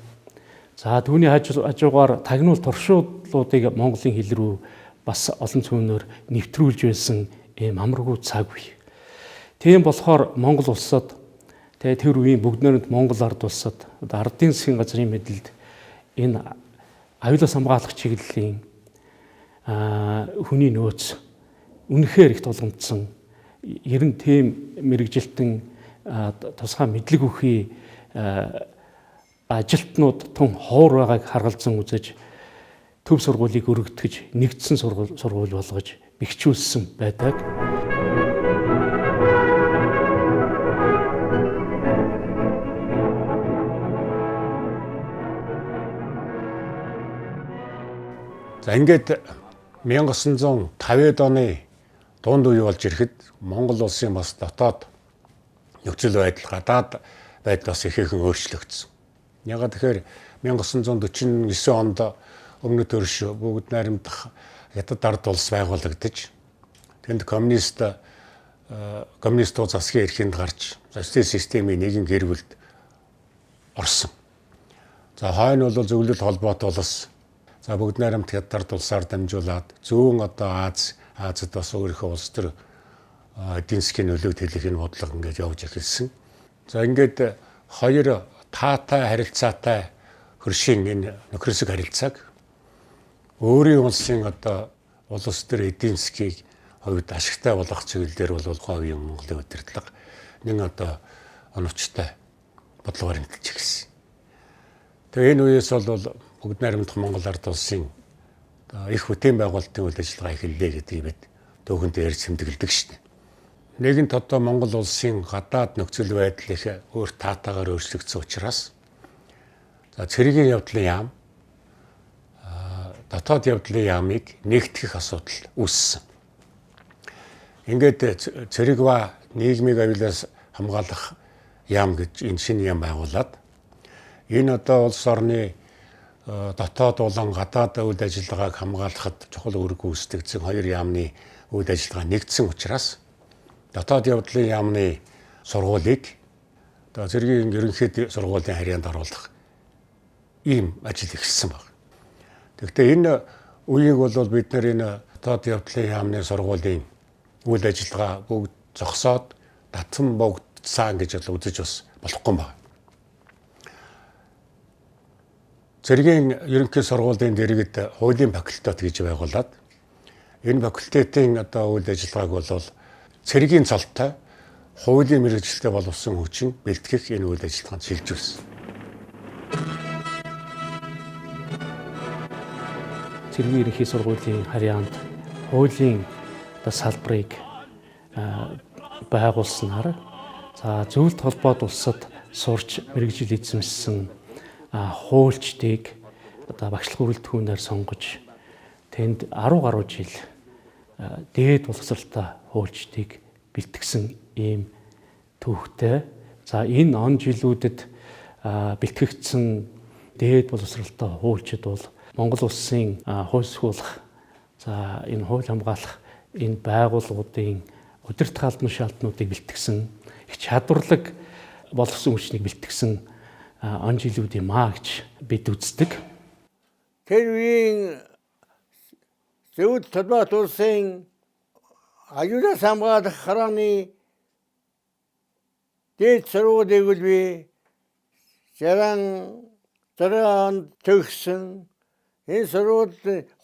За түүний хажуугаар тагнуул туршууллуудыг Монголын хил рүү бас олон цөөнөөр нэвтрүүлж байсан ийм амаргүй цаг үе. Тийм болохоор Монгол улсад тэр үеийн бүгднээрэнд Монгол ард улсад ардын засгийн газрын мэдэлд энэ аюулаас хамгаалах чиглэлийн хүний нөөц үнэхээр их тулгамдсан. Ер нь тийм мэрэгжилтэн тусгай мэдлэг өгөхий ажилтнууд тун ховор байгааг харгалзан үзэж төв сургуулийг өргөдгөж нэгдсэн сургууль болгож бэхжүүлсэн байдаг. За ингээд 1950-ад оны дунд үе болж ирэхэд Монгол улсын бас дотоод нөхцөл байдал, гадаад байдал бас ихээхэн өөрчлөгдсөн. Ягаад тэгэхээр 1949 онд өмнөд төрш бүгд найрамдах хятад ард улс байгуулагдаж тэнд коммунистууд засгийн эрхэнд гарч социалист системийн нэгэн гэр бүлд орсон. За хойно бол зөвлөлт холбоотой улс. За бүгд найрамд хятад ард улсаар дамжуулаад зүүн одоо Азид бас өөрийнхөө улс төр эдийн засгийн нөлөөт хэлэх энэ бодлого ингээд явж эхэлсэн. За ингээд хоёр таатай харилцаатай хөршийн энэ нөхрөсөг харилцааг өөрийн улсын одоо улс төр эдийн засгийг хувьд ашигтай болгох чиглэлээр бол говийн Монголын удирдлага нэг одоо оновчтой бодлогоор хэмтэлж эхэлсэн. Тэгээ энэ үеэс бол бүгд найрамдах Монгол ард улсын их бүтээн байгуулалтын үйл ажиллагаа эхэллээ гэдгийг бид түүхэнд ярьж тэмдэглэдэг шнэ. Нэгэнт одоо Монгол улсын гадаад нөхцөл байдал их өөр таатаагаар өөрчлөгдсөн учраас за цэргийн явдлын яам дотоод явдлын яамыг нэгтгэх асуудал үүссэн. Ингээд цэрэг ба нийгмийг аюулаас хамгаалах яам гэж энэ шинэ яам байгуулад энэ одоо улс орны дотоод болон гадаад үйл ажиллагааг хамгаалахад чухал үүрэг гүйцэтгэсэн хоёр яамны үйл ажиллагаа нэгдсэн учраас дотоод явдлын яамны сургуулийг одоо цэргийн ерөнхийд сургуулийн харьяанд оруулах ийм ажил эхэлсэн баг. Тэгэхдээ энэ үеийг бол бид нэр энэ дотоод явдлын яамны сургуулийн үйл ажиллагаа бүгд зогсоод татсан богдсан гэж үзэж бас болохгүй байна. Цэргийн ерөнхий сургуулийн дэргэд хуулийн факультет гэж байгуулад энэ факультетийн одоо үйл ажиллагааг бол цэргийн цолтой хуулийн мэргэжилтэд боловсон хүчин бэлтгэх энэ үйл ажиллагаанд шилжүүлсэн. Цэргийн ерөнхий сургуулийн харьяанд хуулийн салбарыг байгуулснаар за зөвлөлт холбоод улсад сурч мэргэжил эзэмшсэн хуульчдыг одоо багшлах бүрэлдэхүүнээр сонгож тэнд 10 гаруй жил дээд боловсралтай хуульчдыг бэлтгэсэн ийм түүхтэй. За энэ он жилүүдэд бэлтгэгдсэн дээд боловсралтай хуульчид бол Монгол улсын хууль сахиулах за энэ хууль хамгаалах энэ байгууллагуудын удирдах албан шаарднуудыг бэлтгэсэн их чадварлаг боловсон хүчнийг бэлтгэсэн он жилүүд юм аа гэж бид үздэг. Тэр үеийн зөвлөлт холбоот улсын аюулаас хамгаалах харааны дээд сургуулийг бол би 66 онд төгссөн. Энэ сургууль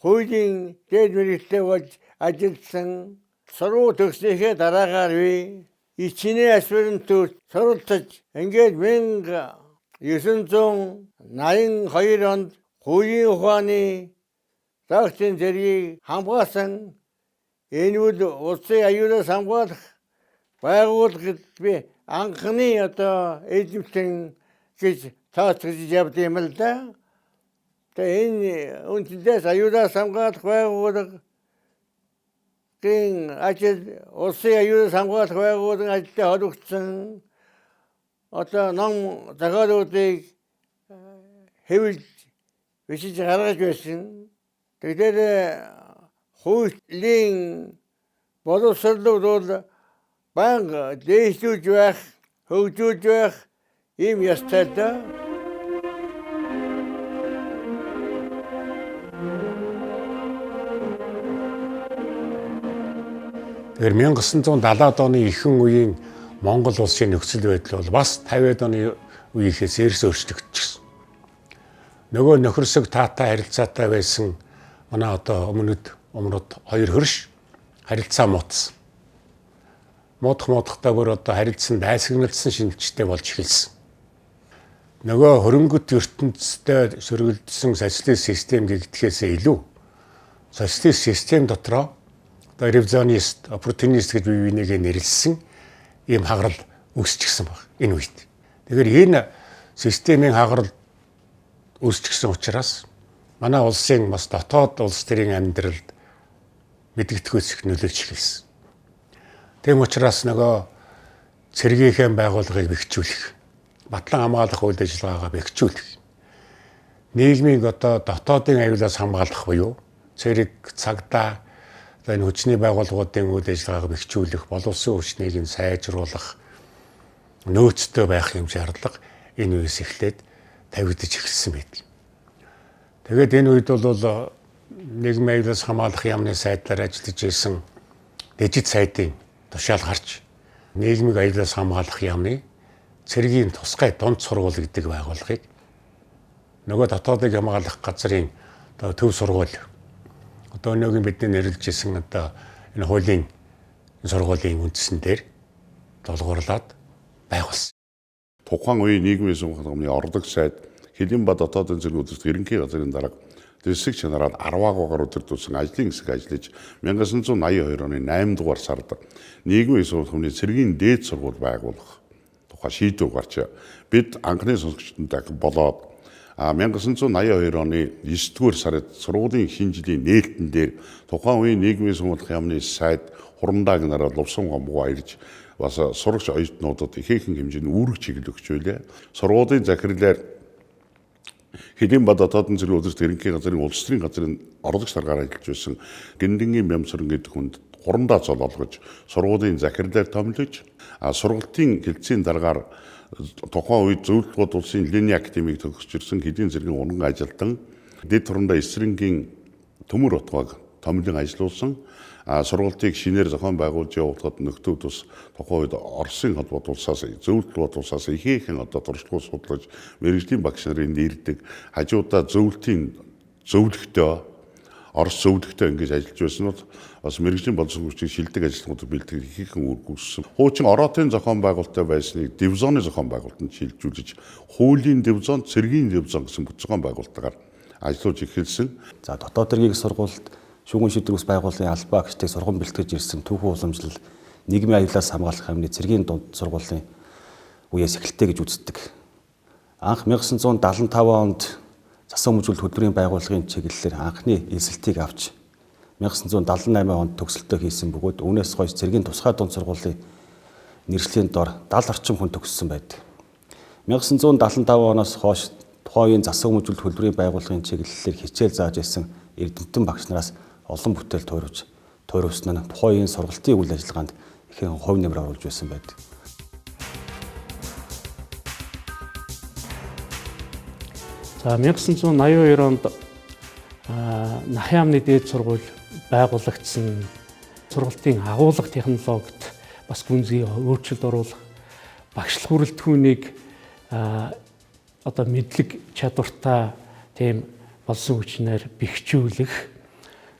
хуулийн дээд мэргэжилтэд болж ажилласан. Сургууль төгснөхийн дараагаар би ичнээ аспирантур суралцаж ингээд 1982 онд хуулийн ухааны загтын зэргийг хамгаалсан энэ үл улсын аюулаас хамгаалах байгууллагад би анхны одоо эзэмтэн гэж тооцож явд юм л да. Тэгээ энэ үндэндээс аюулаас хамгаалах байгууллагын ажил, улсын аюулаас хамгаалах байгууллагын ажилд холбогдсон одоо ном зохиолуудыг хэвлж бичиж гаргаж байсан. Тэгэхээр хуулийн боловсролууд бол банк дээшлүүлж байх, хөгжүүлж байх ийм ёстой да. Тэгэхээр 1970-аад оны ихэнх үеийн Монгол улсын нөхцөл байдал бол бас 50-аад оны үеийнхээс эрс өөрчлөгдчихсэн. Нөгөө нөхөрсөг таатай харилцаатай байсан манай одоо өмнөд хоёр хөрш харилцаа муудсан. Муудахтаа бүр одоо харилцан дайсагналсан шинжтэй болж эхэлсэн. Нөгөө хөрөнгөт ертөнцтэй сөргөлдсөн социалист систем гэгдэхээсээ илүү социалист систем дотроо одоо ревизионист, оппортунист гэж бие бинийгээ нэрлсэн ийм хагарал үүсчихсэн баг энэ үед. Тэгэхээр энэ системийн хагарал үүсчихсэн учраас манай улсын бас дотоод улс төрийн амьдралд мэдэгдэхүйц их нөлөөлж эхэлсэн. Тэм учраас нөгөө цэргийнхээ байгууллагыг бэхжүүлэх, батлан хамгаалах үйл ажиллагаагаа бэхжүүлэх, нийгмийг одоо дотоодын аюулаас хамгаалах буюу цэрэг, цагдаа энэ хүчний байгууллагуудын үйл ажиллагааг бэхжүүлэх, боловсон хүчнийг нь сайжруулах, нөөцтэй байх юм шаардлага энэ үеэс эхлээд тавигдаж эхэлсэн байдаг. Тэгээд энэ үед бол нийгмийн аюулаас хамгаалах яамны сайдаар ажиллаж исэн дэжид сайдын тушаал гарч нийгмийн аюулаас хамгаалах яамны цэргийн тусгай дунд сургууль гэдэг байгууллагыг нөгөө дотоодыг хамгаалах газрын одоо төв сургууль одоо өнөөгийн бидний нэрлэж исэн одоо энэ хуулийн сургуулийн үндсэн дээр долгуурлаад байгуулсан. Тухайн үеийн нийгмийн сумганы орлог сайд Хилэнбаа дотоодын зэрэг үзэгдэх ерөнхий газрын дарга дэсэг чанараар 10 гаруй төр тулсан ажлын хэсэг ажиллаж 1982 оны 8 дугаар сард нийгмийн сумганы цэргийн дээд сургууль байгуулах тухай шийдвэр гарч бид анхны сонсогчдод болоод 1982 оны 9 дугаар сард сургуулийн шинэ жилийн нээлтэн дээр тухайн үеийн нийгмийн сумганы яамны сайд хурамдааг нараа лувсан гомгоо ирж бас сурагч оюутнуудад ихээхэн хэмжээний үүрэг чиглэл өгч байлаа. Сургуулийн захирлаар Хилэнбаа дотоодын зэрэг үзэгдэх ерөнхий газрын улс төрийн газрын орлогч даргаар ажиллаж байсан Гиндингийн Мямсран гэдэг хүнд хурамдаа цол олгож сургуулийн захирлаар томилж сургалтын хэлтсийн дараагаар тухайн үед зөвлөлт улсын Ленин академиг төгсөж ирсэн хэдийн зэргийн уран ажилтан дэд турандаа эсрэнгийн төмөр утгааг томилон ажиллуулсан сургалтыг шинээр зохион байгуулж явуулахад нөхдүүд бас тухайн үед Оросын холбоот улсаас зөвлөлт улсаас ихээхэн одоо туршлагууд судлаж мэргэжлийн багш нарын нэрдэг хажуудаа зөвлөгтөө Орос зөвлөгтөө ингэж ажиллаж байсан нь бас мэргэжлийн боловсон хүчийг шилдэг ажилтнуудад бэлтгэх ихээхэн үүргүүлсэн. Хуучин ороотын зохион байгуулалттай байсныг дивизионы зохион байгуулалтанд шилжүүлж хуулийн дивизион, цэргийн дивизион гэсэн бүт зохион байгуулалтаар ажиллаж эхэлсэн. За дотоод хэргийг сургуульд шүүгэн шийдвэр ус байгууллагын албаа гişтэй сургууль бэлтгэж ирсэн түүхэн уламжлал нийгмийн аюулаас хамгаалах амны цэргийн дунд сургуулийн үеэс эхэлтэй гэж үздэг. Анх 1975 онд Засаг хүмүүжүүлэлт хөтөлбөрийн байгууллагын чиглэлээр анхны эсэлтийг авч 1978 онд төгсөлтөө хийсэн бөгөөд үүнээс хойш цэргийн тусгай дунд сургуулийн нэршлийн дор 70 орчим хүн төгссөн байдаг. 1975 оноос хойш тухайн үеийн засаг хүмүүжүүлэлт хөтөлбөрийн байгууллагын чиглэлээр хичээл зааж ирсэн эрдэмтэн багш нараас олон бүтээл туурвсан нь тухайн үеийн сургалтын үйл ажиллагаанд ихэн хувь нэмэр оруулж байсан байдаг. За 1982 онд Нахын яамны дээд сургууль байгуулагдсан. Сургалтын агуулга технологид бас гүнзгий өөрчлөлт оруулах, багшлах бүрэлдэхүүнийг одоо мэдлэг чадвартай тийм болсон хүчнээр бэхжүүлэх.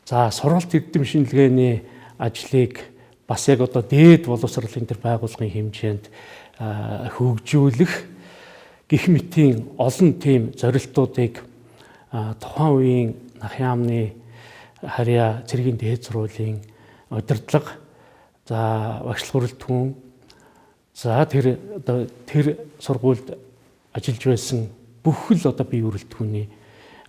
За сургалт эрдэм шинжилгээний ажлыг бас яг одоо дээд боловсролын төр байгууллагын хэмжээнд хөгжүүлэх гэх мэтийн олон тийм зорилтуудыг тухайн үеийн Нахын яамны харьяа цэргийн дээд сургуулийн удирдлага, за багшлах бүрэлдэхүүн, за тэр сургуульд ажиллаж байсан бүх л одоо бие бүрэлдэхүүний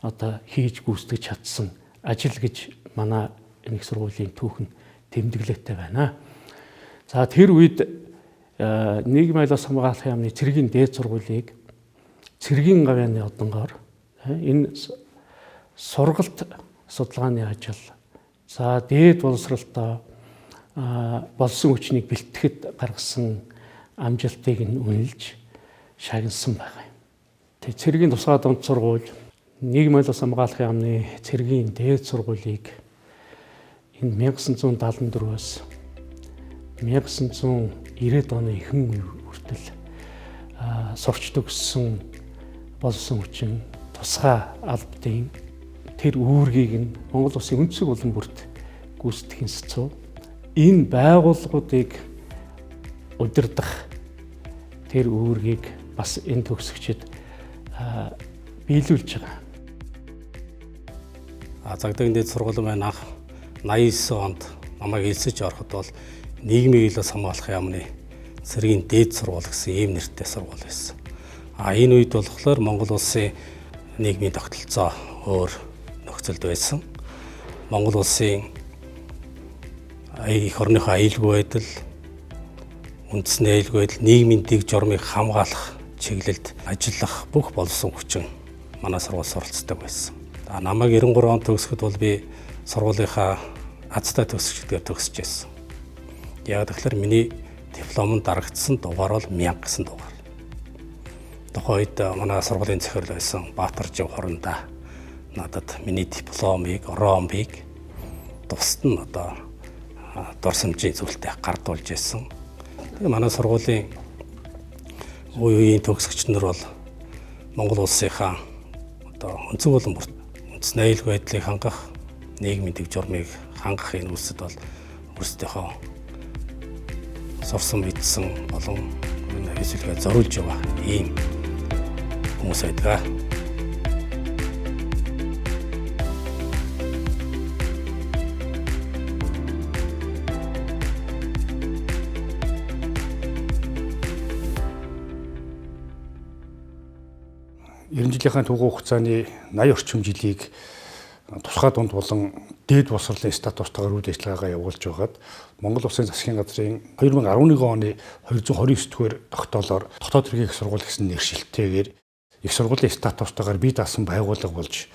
одоо хийж гүйцэтгэж чадсан ажил гэж манай энэ их сургуулийн түүхэн тэмдэглэтэй байна. За тэр үед нийгмийн аялал хамгаалахын яамны цэргийн дээд сургуулийг цэргийн гавьяаны одонгоор энэ сургалт судалгааны ажил за дээд боловсролтой болсон хүчнийг бэлтгэхэд гаргасан амжилтыг нь үнэлж шагнасан байгаа юм. Тэгээ цэргийн тусгай дунд сургууль нийгмийн аялал хамгаалахын яамны цэргийн дээд сургуулийг энэ 1974-өөс 1990 оны ихэнх үе хүртэл сурч төгссөн болсон хүчин тусгай албадын тэр үүргийг нь Монгол Улсын өнцөг улам бүрт гүйцэтгэхийн сэцүү энэ байгууллагуудыг удирдах тэр үүргийг бас энэ төгсөгчид биелүүлж байгаа. Цагдаагийн дээд сургуулийн маань анх 89 онд намайг элсэж ороход бол нийгмийн аялал хамгаалахын яамны цэргийн дээд сургууль гэсэн ийм нэртэй сургууль байсан. Энэ үед болохоор Монгол Улсын нийгмийн тогтолцоо өөр нөхцөлд байсан. Монгол Улсын их орныхоо аюулгүй байдал, үндэсний аюулгүй байдал, нийгмийн дэг журмыг хамгаалах чиглэлд ажиллах бүх болсон хүчин манай сургууль суралцдаг байсан. Намайг 93 онд төгсөхөд бол би сургуулийнхаа азтай төгсөгчдгээр төгсөж байсан. Яг тэгэхээр миний дипломд дарагдсан дугаар бол 1000 гэсэн дугаар. Тухайн үед манай сургуулийн захирал байсан Баатаржин Хоронда надад миний дипломыг, ромбыг тусад нь одоо дурсамжийн зүйлтэй гардуулж байсан. Тэгээ манай сургуулийн үеийн төгсөгч нар бол Монгол улсынхаа одоо өнцөг болон бүрт үндэсний аюулгүй байдлыг хангах, нийгмийн дэг журмыг хангах энэ үйлсэд бол өөрсдийнхөө сурсан мэдсэн болон эсвэл зориулж байгаа ийм хүмүүс байдаг. жилийнхаа түүхэн хугацааны 80 орчим жилийг тусгай дунд болон дээд боловсролын статустайгаар үйл ажиллагаагаа явуулж байгаад Монгол Улсын засгийн газрын 2011 оны 229 дугаар тогтоолоор дотоод хэргийн их сургууль гэсэн нэршилтэйгээр их сургуулийн статустайгаар бие даасан байгууллага болж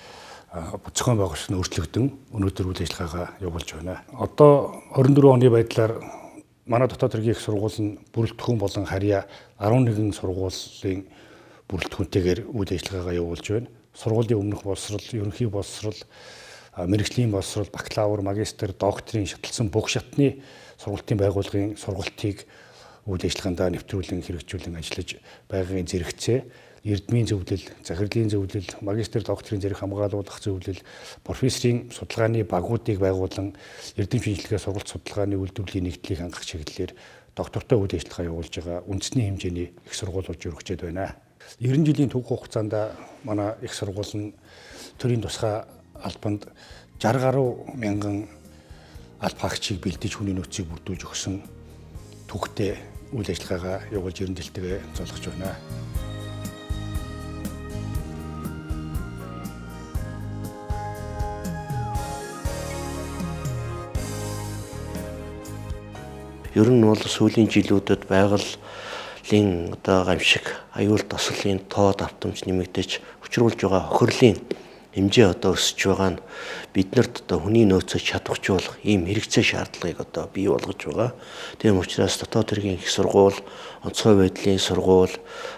зохион байгуулалт нь өөрчлөгдөн өнөөдөр үйл ажиллагаагаа явуулж байна. Одоо 24 оны байдлаар манай дотоод хэргийн их сургууль нь бүрэлдэхүүн болон харьяа 11 сургуулийн бүрэлдэхүүнтэйгээр үйл ажиллагаагаа явуулж байна. Сургуулийн өмнөх боловсрол, ерөнхий боловсрол, мэрэгжлийн боловсрол, бакалавр, магистр, докторийн шатлсан бүх шатны сургуулийн байгууллагын сургалтыг үйл ажиллагаанд нэвтрүүлэн хэрэгжүүлэн ажиллаж байгаагийн зэрэгцээ, эрдмийн зөвлөл, захирлын зөвлөл, магистр, докторийн зэрэг хамгаалуулах зөвлөл, профессорын судалгааны багуудыг байгуулан эрдэм шинжилгээ сургалт судалгааны үйлдвэрлэлийн нэгдлийг хангах чиглэлээр доктортой үйл ажиллагаа явуулж байгаа үндэсний хэмжээний их сургууль болж өргөжөд байна. 90 жилийн түүхэн хугацаанд манай их сургууль нь төрийн тусгай албанд 60 гаруй мянган алба хаагчийг бэлдэж хүний нөөцийг бүрдүүлж өгсөн түүхтэй үйл ажиллагаагаа явуулж эренбэлтэйгээ зоолгож байна. Ер нь бол сүүлийн жилүүдэд байгалийн одоо гамшиг аюул тослын тоо давтамж нэмэгдэж учруулж байгаа хохирлын хэмжээ одоо өсөж байгаа нь биднэрт одоо хүний нөөцөө чадваржуулах ийм хэрэгцээ шаардлагыг одоо бий болгож байгаа. Тийм учраас дотоод хэргийн их сургууль, онцгой байдлын сургууль,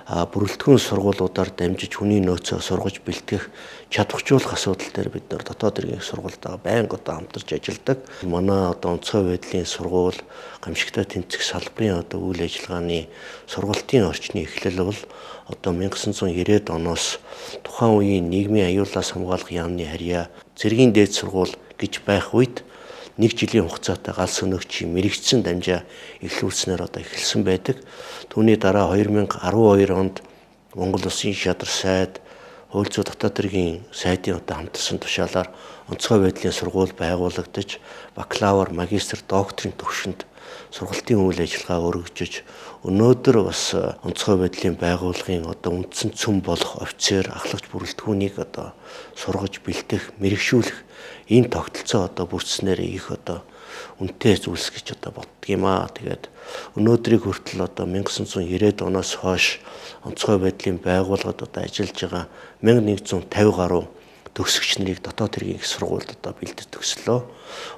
бүрэлдэхүүн сургуулиудаар дамжиж хүний нөөцөө сургаж бэлтгэх чадваржуулах асуудал дээр бид нар дотоод хэргийн их сургуультай байнга одоо хамтарч ажилладаг. Манай одоо онцгой байдлын сургууль, гамшигтай тэмцэх салбарын одоо үйл ажиллагааны сургалтын орчны эхлэл бол одоо 1990-ад оноос тухайн үеийн нийгмийн аюулаас хамгаалах яамны харьяа цэргийн дээд сургууль гэж байх үед 1 жилийн хугацаатай галс өнөөгчийн мэрэгчсэн дамжаа эхлүүлснээр одоо эхэлсэн байдаг. Түүний дараа 2012 онд Монгол Улсын шадар сайд, хууль зүйн дотоод хэргийн сайдын одоо хамтарсан тушаалаар онцгой байдлын сургууль байгуулагдаж бакалавр, магистр, докторийн түвшинд сургалтын үйл ажиллагаа өргөжөж өнөөдөр бас онцгой байдлын байгууллагын одоо үндсэн цөм болох офицер, ахлагч бүрэлдэхүүнийг одоо сургаж бэлтэх, мэрэгшүүлэх энэ тогтолцоо одоо бүрдснээр их одоо үнэтэй зүйлс гэж одоо боддөг юм аа. Тэгээд өнөөдрийг хүртэл одоо 1990-ад оноос хойш онцгой байдлын байгууллагад одоо ажиллаж байгаа 1150 гаруй төгсөгч нарыг дотоод хэргийн их сургуульд одоо бэлдэж төгслөө.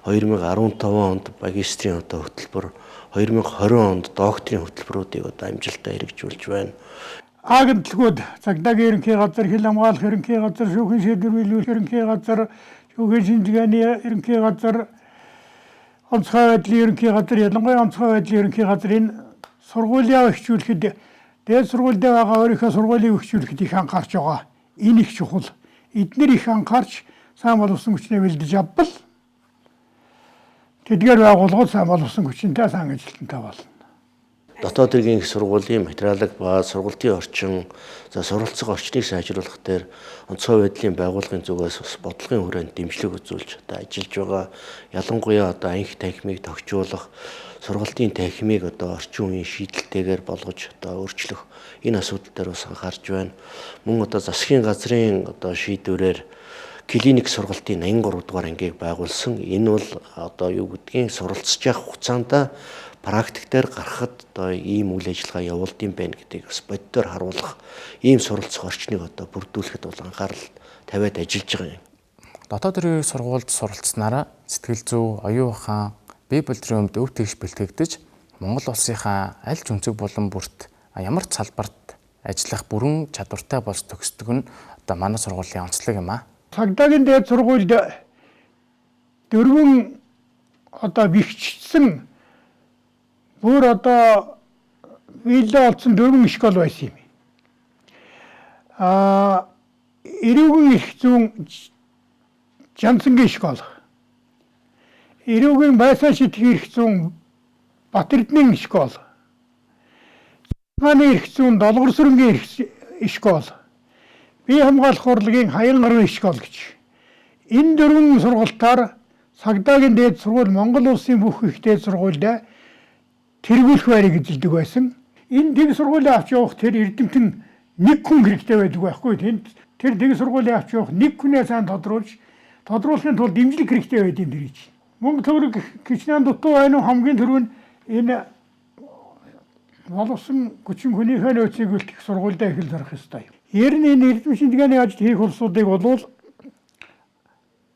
2015 онд магистрийн одоо хөтөлбөр, 2020 онд докторийн хөтөлбөрүүдийг одоо амжилттай хэрэгжүүлж байна. Агентлгүүд цагдаагийн ерөнхий газар, хил хамгаалах ерөнхий газар, шүүхийн шийдвэр биелүүлэх ерөнхий газар, шүүхийн шинжилгээний ерөнхий газар, онцгой байдлын ерөнхий газар, ялангуяа онцгой байдлын ерөнхий газар энэ сургуулиа өгчүүлэхэд дээд сургуульд байгаа өөрийнхөө сургуулийг өгчүүлэхэд их анхаарч байгаа. Энэ их чухал. Эдгээр их анхаарч сайн боловсон хүчнээ бэлдэж авбал тэдгээр байгууллагууд сайн боловсон хүчинтэй сайн ажилтнтай болно. Дотоод хэргийн их сургуулийн материалыг ба сургалтын орчин, за суралцах орчныг сайжруулах дээр онцгой байдлын байгууллагын зүгээс бас бодлогын хүрээнд дэмжлэг үзүүлж одоо ажиллаж байгаа. Ялангуяа одоо анхи танхимыг тохижуулах, сургалтын танхимыг одоо орчин үеийн шийдэлтэйгээр болгож одоо өөрчлөх энэ асуудал дээр бас анхаарч байна. Мөн одоо засгийн газрын одоо шийдвэрээр клиник сургалтын 83 дугаар ангийг байгуулсан. Энэ бол одоо юу гэдгийг суралцж явах хугацаанд практик дээр гарахад одоо ийм үйл ажиллагаа явуулд юм байна гэдгийг бас боддоор харуулах ийм суралцах орчныг одоо бүрдүүлэхэд бол анхаарал тавиад ажиллаж байгаа юм. Дотоод хэргийн сургуульд суралцсанараа сэтгэл зүй, оюун ухаан, бие болдрын өмд өв тэгш бэлтгэгдэж Монгол улсынхаа аль ч өнцөг болон бүрт ямар ч салбарт ажиллах бүрэн чадвартай болж төгсдөг нь одоо манай сургуулийн онцлог юм аа. Цагдаагийн дээд сургуульд 4 одоо бэхжсэн бүр одоо биелээ олцсон 4 школ байсан юм. Эрүүгийн их зүүн Жансангийн школ. Эрүүгийн байсаа шитгэх их зүүн Батэрдний школ. Хааны их зүүн Долгор сүрэнгийн школ. Бие хамгаалах урлагийн Хаян гарын школ гэж. Энэ 4 сургалтаар цагдаагийн дээд сургууль Монгол улсын бүх их дээд сургуульд тэргүүлэх байрыг эзэлдэг байсан. Энэ тэг сургуулийн авч явах тэр эрдэмтэн нэг хүн хэрэгтэй байдаг байхгүй. Тэр тэг сургуулийн авч явах нэг хүнээ сайн тодруулахын тулд дэмжлэг хэрэгтэй байд юм дэрэж. Мөнгө төгрөг кичнээн дутуу байна уу хамгийн түрүүнд энэ боловсон 30 хүнийхээ нөөцийг үлдэх сургуультай их л зарах ёстой юм. Ер нь энэ эрдэм шинжилгээний ажил хийх улсуудыг болвол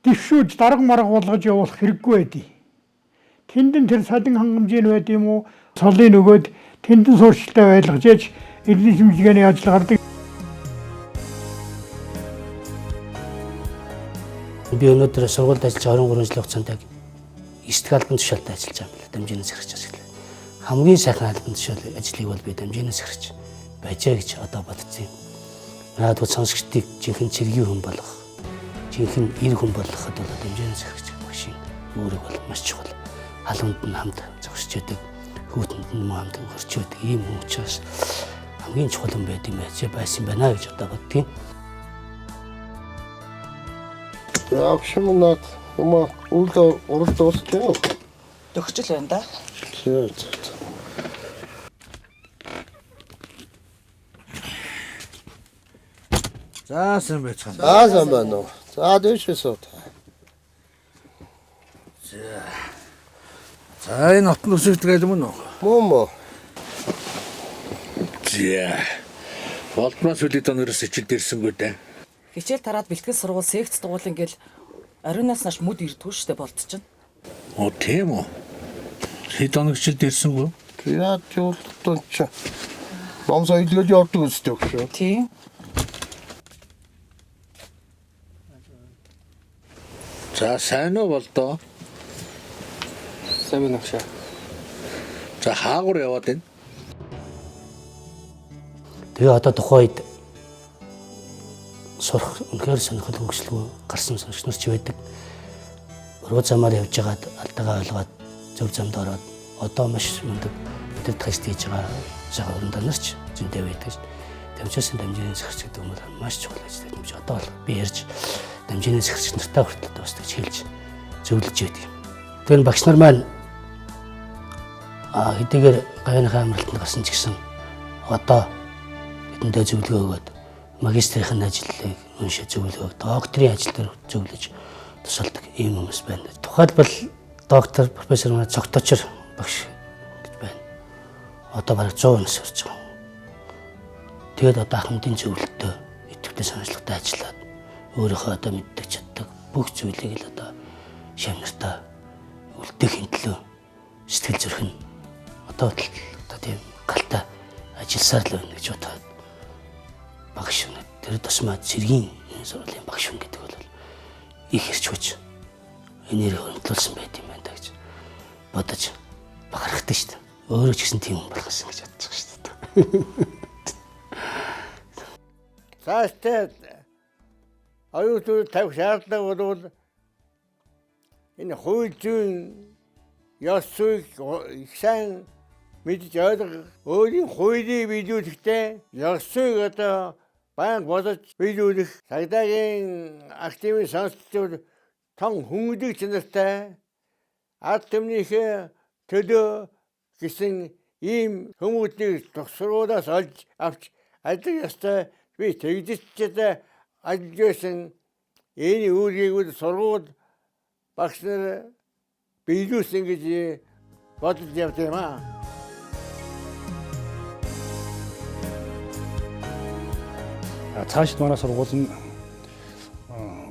дэвшүүлж дарга марга болгож явуулах хэрэггүй байдгийг. Тэндэн тэр салин хангамжийн байд юм уу? Солын нөгөөд тэндэн суурьшилтай байлгаж яж эрдэм шинжилгээний ажил гардаг. Би өнөөдөр сургуульд ажиллаж 23 жилийн хугацаанд 9 албан тушаалтай ажиллаж байгаа юм байна. Дамжинаас хэрэж ажиллаа. Хамгийн сайхан албан тушаал ажлыг бол би дамжинаас хэрэж байжээ гэж одоо бодсон юм. Наадгүй сонсогчдыг жинхэнэ цэргийн хүн болгох, жинхэнэ эр хүн болгоход бол дамжинаас хэрэж машин үүрэг бол маш чухал. Халуунд нь хамт зогсож байдаг, хүүтэнд нь хамт хөрч байдаг ийм учраас хамгийн чухал юм байд юм байсан байна гэж одоо боддгийн. Акшмнат ума улда дуусчихсан. Төгсчл байна да. За сайн байцгаана. За сайн байна уу. За дэвшээсөө. За энэ отон үсэгдгээл мөн үү? Мөн. За. Болброос үлээд оноороос ичил дэрсэнгүү дээ. Хичээл тараад бэлтгэл сургууль секц дугуулын гэл ариунаас нааш мүд ирдгүү штэ болдчихно. Оо тийм үү. Хэд оног ичил дэрсэнгүү? Яа чуултон ч. Бомсоо илгээж явдаг үстэй шүү. Тийм. За сайн уу болдоо? Сайн байна. За хаагур яваад байна. Тэгээ одоо тухайн үед сурах үнэхээр сонирхол хөгжлөө гарсан сонсогч нар ч байдаг. Уруу замаар явж байгаад алдаагаа ойлгоод зөв замд ороод одоо маш мундаг өдөр тест хийж байгаа загварында нар ч зөндөө байдаг. Тэмцээсэн дамжинын зохирч гэдэг юм бол маш чухал ажил юм чи одоо бол би ярьж дамжинын зохирч нартай хүртэл дуустал хэлж зөвлөж байдаг юм. Тэр багш нар маань хэдийгээр гавьяаныхаа амралтанд гарсан ч гэсэн одоо бидэндээ зөвлөгөө өгөөд магистрийн ажлыг уншиж зөвлөгөө өгдөг. Докторийн ажил дээр зөвлөж тусалдаг ийм хүмүүс байна. Тухайлбал доктор профессор манай цогточор багш гэж байна. Одоо бараг 100 нас орж байгаа. Тэгээд одоо ахмадын зөвлөлтөд идэвхтэй санаачлагтай ажиллаад өөрийнхөө одоо мэддэг чаддаг бүх зүйлийг л одоо шамнартаа үлдээх төлөө сэтгэл зүрх нь одоо тийм галтай ажилласаар л байна гэж бодоод багш үнэ тэр тусмаа цэргийн сургуулийн багш хүн гэдэг бол их хэрч хүч энерги хөндлөлсөн байт юм байна гэж бодож бахархдаг шүү дээ. Өөрөө ч гэсэн тийм хүн болох гэсэн гэж бодож байгаа шүү дээ. Цаашдаа оюутнууд тавих шаардлага бол энэ хууль зүйн ёс зүйг их сайн мэдж ойлгох, өөрийн хуулийг биелүүлэхдээ ёс зүйг одоо баян бодож биелүүлэх, цагдаагийн активын сонсолтууд тон хүмүүдэг чанартай ард түмнийхээ төлөө гэсэн ийм хүмүүдийг сургуулиас олж авч ажиллах ёстой. Би тэгжчтэй ажиллаж байсан энэ үүргийг сургууль багш нар биелүүлсэн гэж бодож явд юм аа. Цаашид манай сургууль нь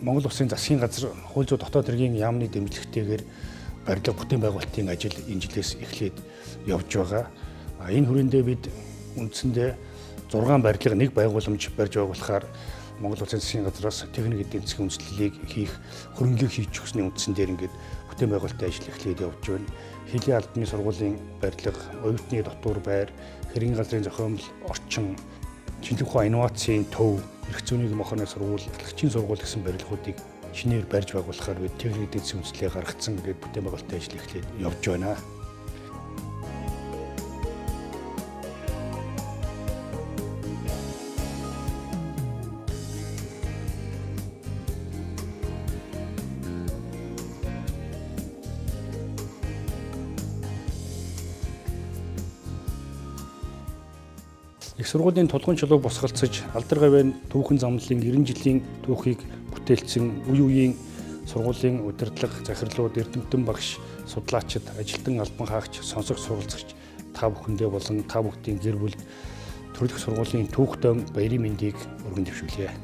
Монгол Улсын засгийн газар хууль зүйн дотоод хэргийн яамны дэмжлэгтэйгээр барилга бүтээн байгуулалтын ажил энэ жилээс эхлээд явж байгаа. Энэ хүрээндээ бид үндсэндээ 6 барилга нэг байгууламж барьж байгуулахаар Монгол Улсын засгийн газраас техник эдийн засгийн үндэслэлийг хийх хөрөнгөлийг хийж өгсөний үндсэн дээр ингээд бүтээн байгуулалтын ажил эхлээд явж байна. Хэлийн албаны сургуулийн барилга, оюутны дотуур байр, хэргийн газрын зохиомл, орчин, шинжлэх ухаан инновацийн төв, эрх зүйн мохоны сургууль, ахлагчийн сургууль гэсэн барилгуудыг шинээр барьж байгуулахаар бид техник эдийн засгийн үндэслэлийг гаргацсан ингээд бүтээн байгуулалтын ажил эхлээд явж байна. Их сургуулийн тулгын чулууг босголцож алдар гавьяан түүхэн замналын 90 жилийн түүхийг бүтээлсэн үе үеийн сургуулийн удирдлага, захирлууд, эрдэмтэн багш, судлаачид, ажилтан албан хаагч, сонсогч суралцагч та бүхэндээ болон та бүхдийн гэр бүл төрөлх сургуулийн түүхтэн баярын мэндийг өргөн дэвшүүлье.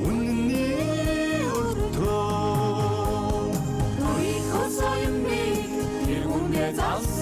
үнний өртөө. Нуй хосоёмыг тэр хүнээ залсан